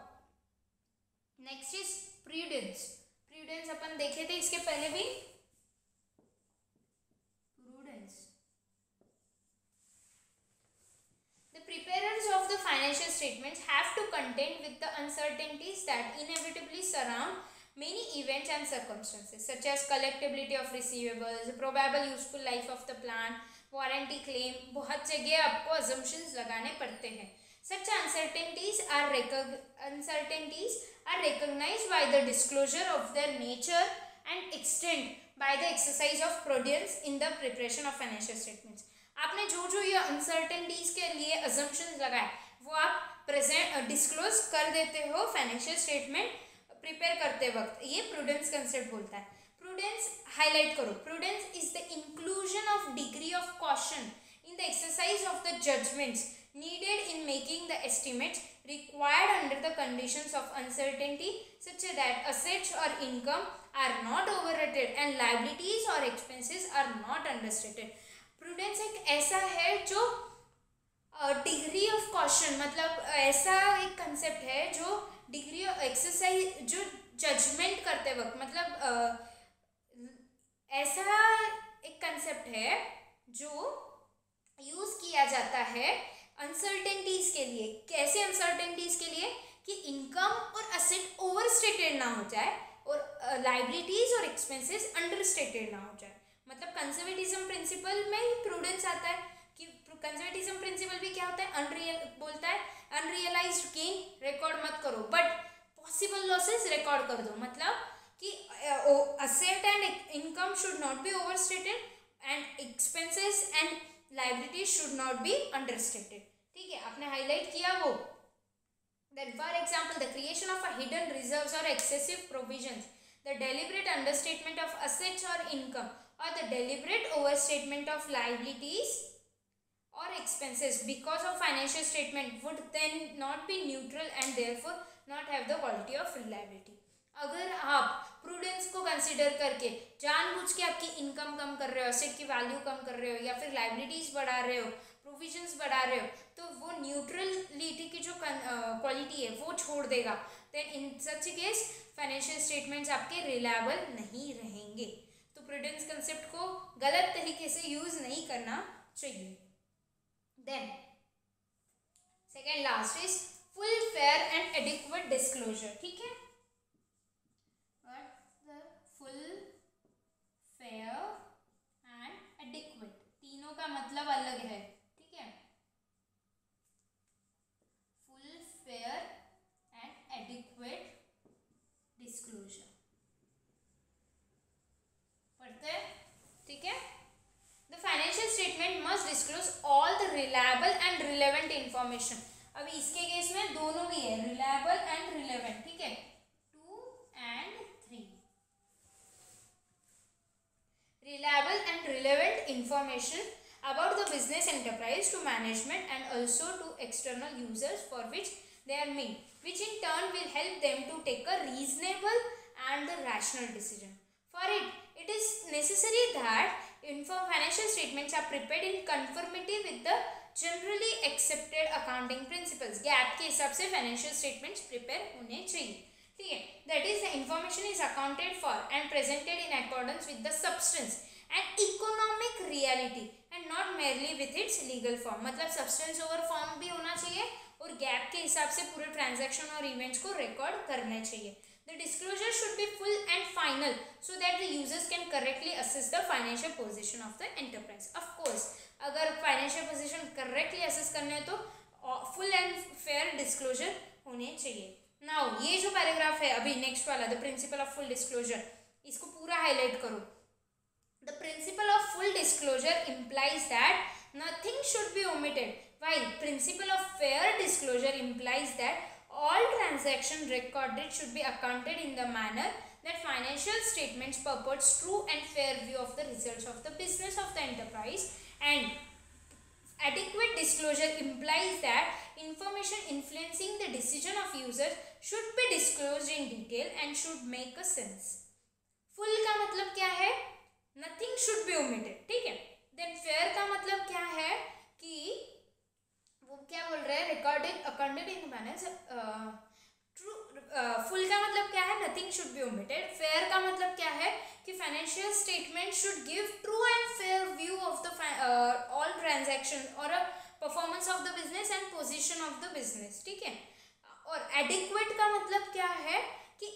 next is prudence. Prudence अपन देखे थे इसके पहले भी। Prudence, the preparers of the financial statements have to contend with the uncertainties that inevitably surround many events and circumstances, such as collectability of receivables, probable useful life of the plan, warranty claim। बहुत जगह आपको assumptions लगाने पड़ते हैं। Such uncertainties are recognized by the disclosure of their nature and extent by the exercise of prudence in the preparation of financial statements। आपने जो जो ये अनसर्टेनिटीज के लिए assumptions लगाए वो आप प्रेजेंट डिस्क्लोज कर देते हो फाइनेंशियल स्टेटमेंट प्रिपेयर करते वक्त, ये प्रूडेंस कंसेप्ट बोलता है। प्रूडेंस हाईलाइट करो। Prudence is the inclusion of degree of caution in the exercise of the judgements needed in making the estimates required under the conditions of uncertainty, such that assets or income are not overrated and liabilities or expenses are not understated। Prudence एक ऐसा है जो degree of caution, मतलब ऐसा एक concept है जो degree of exercise, जो जजमेंट करते वक्त, मतलब ऐसा एक कंसेप्ट है जो यूज किया जाता है अनसर्टेनिटीज के लिए। कैसे अनसर्टेनिटीज के लिए कि इनकम और असेट ओवरस्टेटेड ना हो जाए और लाइबिलिटीज और एक्सपेंसेस अंडरस्टेटेड ना हो जाए। मतलब कंजर्वेटिज्म प्रिंसिपल में ही प्रूडेंस आता है कि कंजर्वेटिज्म प्रिंसिपल भी क्या होता है, बोलता है अनरियलाइज्ड गेन रिकॉर्ड मत करो बट पॉसिबल लॉसेस रिकॉर्ड कर दो। मतलब कि asset and income should not be overstated and expenses and liabilities should not be understated, ठीक है, आपने हाईलाइट किया वो। Then for example the creation of a hidden reserves or excessive provisions, the deliberate understatement of assets or income, or the deliberate overstatement of liabilities or expenses because of financial statement would then not be neutral and therefore not have the quality of reliability। अगर आप prudence को consider करके जानबूझ के आपकी income कम कर रहे हो, असेट की वैल्यू कम कर रहे हो या फिर लाइबिलिटीज बढ़ा रहे हो, प्रोविजंस बढ़ा रहे हो, तो वो न्यूट्रलिटी की जो क्वालिटी है वो छोड़ देगा। Then in such case financial statements आपके रिलायबल नहीं रहेंगे। तो प्रूडेंस कंसेप्ट को गलत तरीके से यूज नहीं करना चाहिए। Then second last is full fair and adequate disclosure, ठीक है। फुल फेयर एंड एडिक्वेट, तीनों का मतलब अलग है, ठीक है। Full fair and adequate disclosure पढ़ते हैं, ठीक है। The financial statement must disclose all the reliable and relevant information. अभी इसके केस में दोनों भी है, रिलायबल एंड रिलेवेंट, ठीक है। 2 and 3 reliable and relevant information about the business enterprise to management and also to external users for which they are made, which in turn will help them to take a reasonable and the rational decision. For it, it is necessary that financial statements are prepared in conformity with the generally accepted accounting principles। GAAP के हिसाब से financial statements prepare होने चाहिए, ठीक है। That is the information is accounted for and presented in accordance with the substance and economic reality and not merely with its legal form. मतलब substance over form भी होना चाहिए और गैप के हिसाब से पूरे ट्रांजैक्शन और इवेंट्स को रिकॉर्ड करना चाहिए। The disclosure should be full and final so that the users can correctly assess the financial position of the enterprise. Of course अगर फाइनेंशियल पोजीशन करेक्टली असेस करने हैं तो फुल एंड फेयर डिस्क्लोजर होने चाहिए। Now ये जो paragraph है अभी नेक्स्ट वाला, the principle of full disclosure, इसको पूरा हाईलाइट करो। The principle of full disclosure implies that nothing should be omitted, while principle of fair disclosure implies that all transaction recorded should be accounted in the manner that financial statements purports true and fair view of the results of the business of the enterprise and Adequate disclosure implies that information influencing the decision of users should be disclosed in detail and should make a sense. Full का मतलब क्या है? Nothing should be omitted, ठीक है. Then fair का मतलब क्या है कि वो क्या बोल रहे हैं, recorded accounted in manner true. Full का मतलब क्या है? Nothing should be omitted. Fair का मतलब क्या है कि financial statement should give true and fair view of the all transaction और performance of the business and position of the business, ठीक है. और एडिक्वेट का मतलब क्या है कि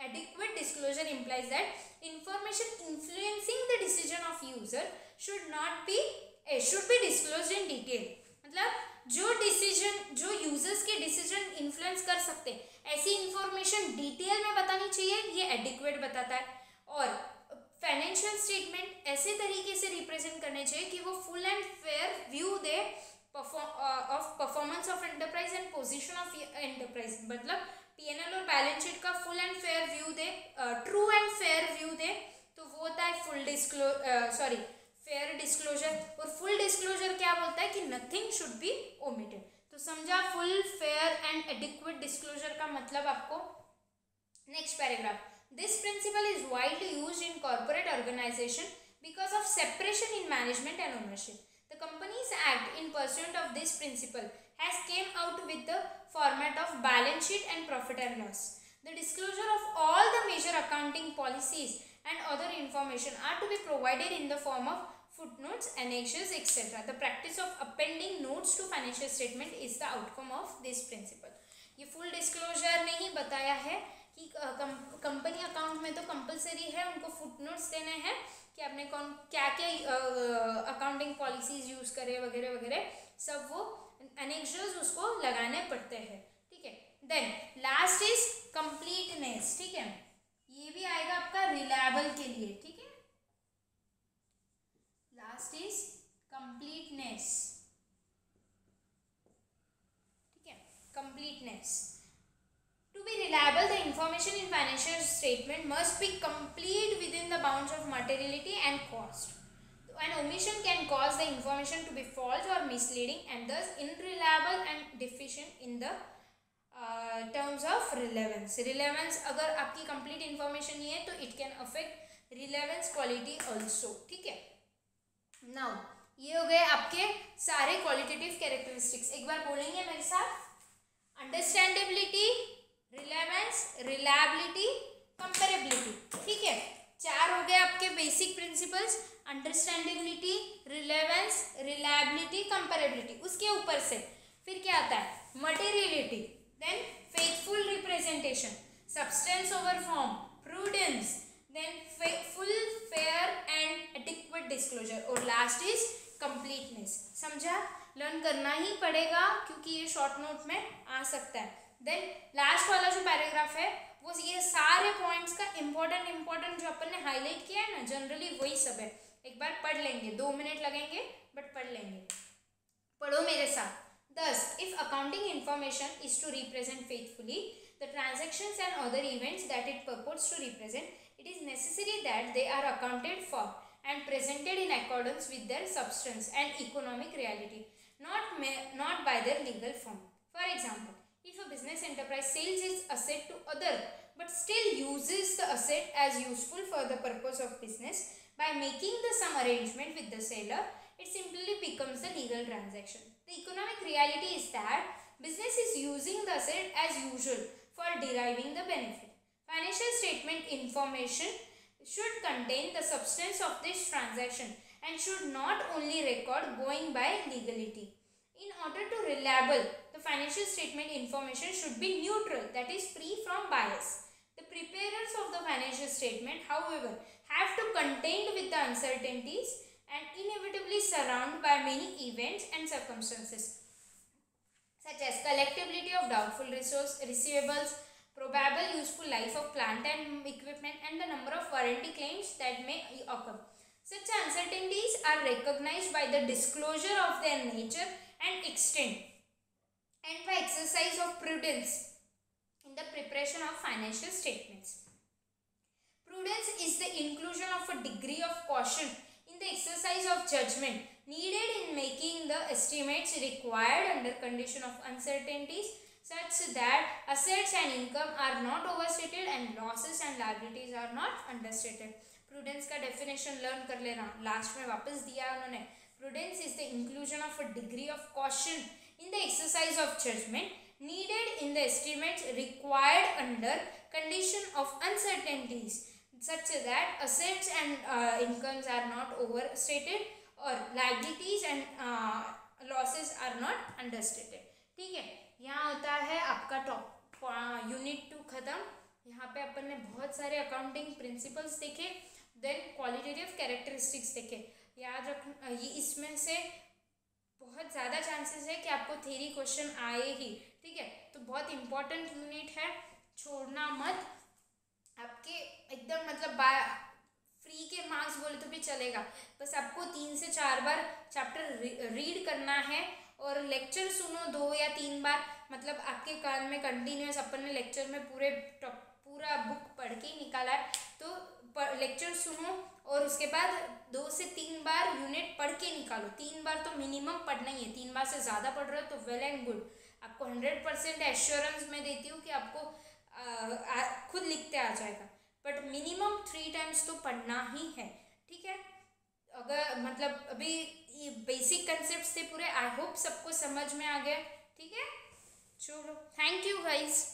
adequate disclosure implies that information influencing the decision of user should be disclosed in detail. मतलब जो यूजर्स के डिसीजन इन्फ्लुएंस कर सकते हैं ऐसी इंफॉर्मेशन डिटेल में बतानी चाहिए, ये एडिक्वेट बताता है. और फाइनेंशियल स्टेटमेंट ऐसे तरीके से रिप्रेजेंट करने चाहिए कि वो फुल एंड फेयर व्यू दे of performance of enterprise and position of enterprise. मतलब पीएनएल और बैलेंस शीट का फुल एंड फेयर व्यू दे, ट्रू एंड फेयर व्यू दे, तो वो होता है फेयर डिस्क्लोजर. और फुल डिस्क्लोजर क्या बोलता है कि नथिंग शुड बी ओमिटेड. तो समझा full, fair and adequate disclosure का मतलब आपको. Next paragraph. This principle is widely used in corporate organisation because of separation in management and ownership. The companies act in pursuit of this principle has came out with the format of balance sheet and profit and loss. The disclosure of all the major accounting policies and other information are to be provided in the form of footnotes, annexes, etc. The practice of appending notes to financial statement is the outcome of this principle. ये full disclosure ने ही बताया है कि company account में तो compulsory है उनको footnotes देने हैं कि आपने क्या अकाउंटिंग पॉलिसीज यूज करे वगैरह वगैरह, सब वो annexes उसको लगाने पड़ते हैं, ठीक है. देन लास्ट इज कंप्लीटनेस, ठीक है. ये भी आएगा आपका रिलायबल के लिए, ठीक है. लास्ट इज कंप्लीटनेस, ठीक है. Completeness. To be reliable the information in financial statement must be complete within the bounds of materiality and cost. An omission can cause the information to be false or misleading and thus unreliable and deficient in the terms of relevance. Relevance अगर आपकी complete information नहीं है तो it can affect relevance quality also, ठीक है. Now ये हो गए आपके सारे क्वालिटेटिव कैरेक्टरिस्टिक्स. एक बार बोलेंगे मेरे साथ. अंडरस्टैंडेबिलिटी, रिलेवेंस, रिलायबिलिटी, कंपेरेबिलिटी, ठीक है. 4 हो गए आपके basic principles. Understandability, relevance, reliability, comparability. उसके ऊपर से फिर क्या आता है? Materiality, then faithful representation, substance over form, prudence, then full, fair and adequate disclosure, और last is completeness. समझा? लर्न करना ही पड़ेगा क्योंकि ये शॉर्ट नोट में आ सकता है. देन लास्ट वाला जो पैराग्राफ है वो ये सारे पॉइंट्स का इम्पोर्टेंट जो अपन ने हाईलाइट किया है ना, जनरली वही सब है. एक बार पढ़ लेंगे, 2 मिनट लगेंगे बट पढ़ लेंगे. पढ़ो मेरे साथ. Thus, if accounting information is to represent faithfully the transactions and other events that it purports to represent, it is necessary that they are accounted for and presented in accordance with their substance and economic reality, not by their legal form. For example, if a business enterprise sells its asset to other but still uses the asset as useful for the purpose of business by making some arrangement with the seller, it simply becomes a legal transaction. The economic reality is that business is using the asset as usual for deriving the benefit. Financial statement information should contain the substance of this transaction and should not only record going by legality. In order to reliable, the financial statement information should be neutral, that is free from bias. The preparers of the financial statement, however, have to contend with the uncertainties and inevitably surrounded by many events and circumstances such as collectability of doubtful receivables, probable useful life of plant and equipment, and the number of warranty claims that may occur. Such uncertainties are recognized by the disclosure of their nature and extent and by exercise of prudence in the preparation of financial statements. Prudence is the inclusion of a degree of caution in the exercise of judgment needed in making the estimates required under condition of uncertainties such that assets and income are not overstated and losses and liabilities are not understated. Prudence का definition learn कर लेना, लास्ट में वापस दिया है उन्होंने. Prudence is the inclusion of a degree of caution in the exercise of judgement needed in the estimates required under condition of uncertainties such that assets and incomes are not overstated or liabilities and losses are not understated. ठीक है, यहाँ होता है आपका top unit 2 खत्म. यहाँ पे अपन ने बहुत सारे अकाउंटिंग प्रिंसिपल्स देखे, देन क्वालिटेटिव कैरेक्टरिस्टिक्स देखे. याद रखना ये इसमें से बहुत ज़्यादा चांसेस है कि आपको थ्योरी क्वेश्चन आए ही. ठीक है, तो बहुत इंपॉर्टेंट यूनिट है, छोड़ना मत. आपके एकदम मतलब फ्री के मार्क्स बोले तो भी चलेगा, बस आपको 3 से 4 बार चैप्टर रीड करना है और लेक्चर सुनो 2 या 3 बार. मतलब आपके कान में कंटिन्यूस अपन ने लेक्चर में पूरा बुक पढ़ के ही निकाला है, तो लेक्चर सुनो और उसके बाद 2 से 3 बार यूनिट पढ़ के निकालो. 3 बार तो मिनिमम पढ़ना ही है. 3 बार से ज़्यादा पढ़ रहे हो तो वेल एंड गुड. आपको 100% एश्योरेंस मैं देती हूँ कि आपको खुद लिखते आ जाएगा, बट मिनिमम 3 टाइम्स तो पढ़ना ही है. ठीक है, अगर मतलब अभी ये बेसिक कंसेप्ट्स थे पूरे, आई होप सबको समझ में आ गया. ठीक है, चलो थैंक यू गाइस.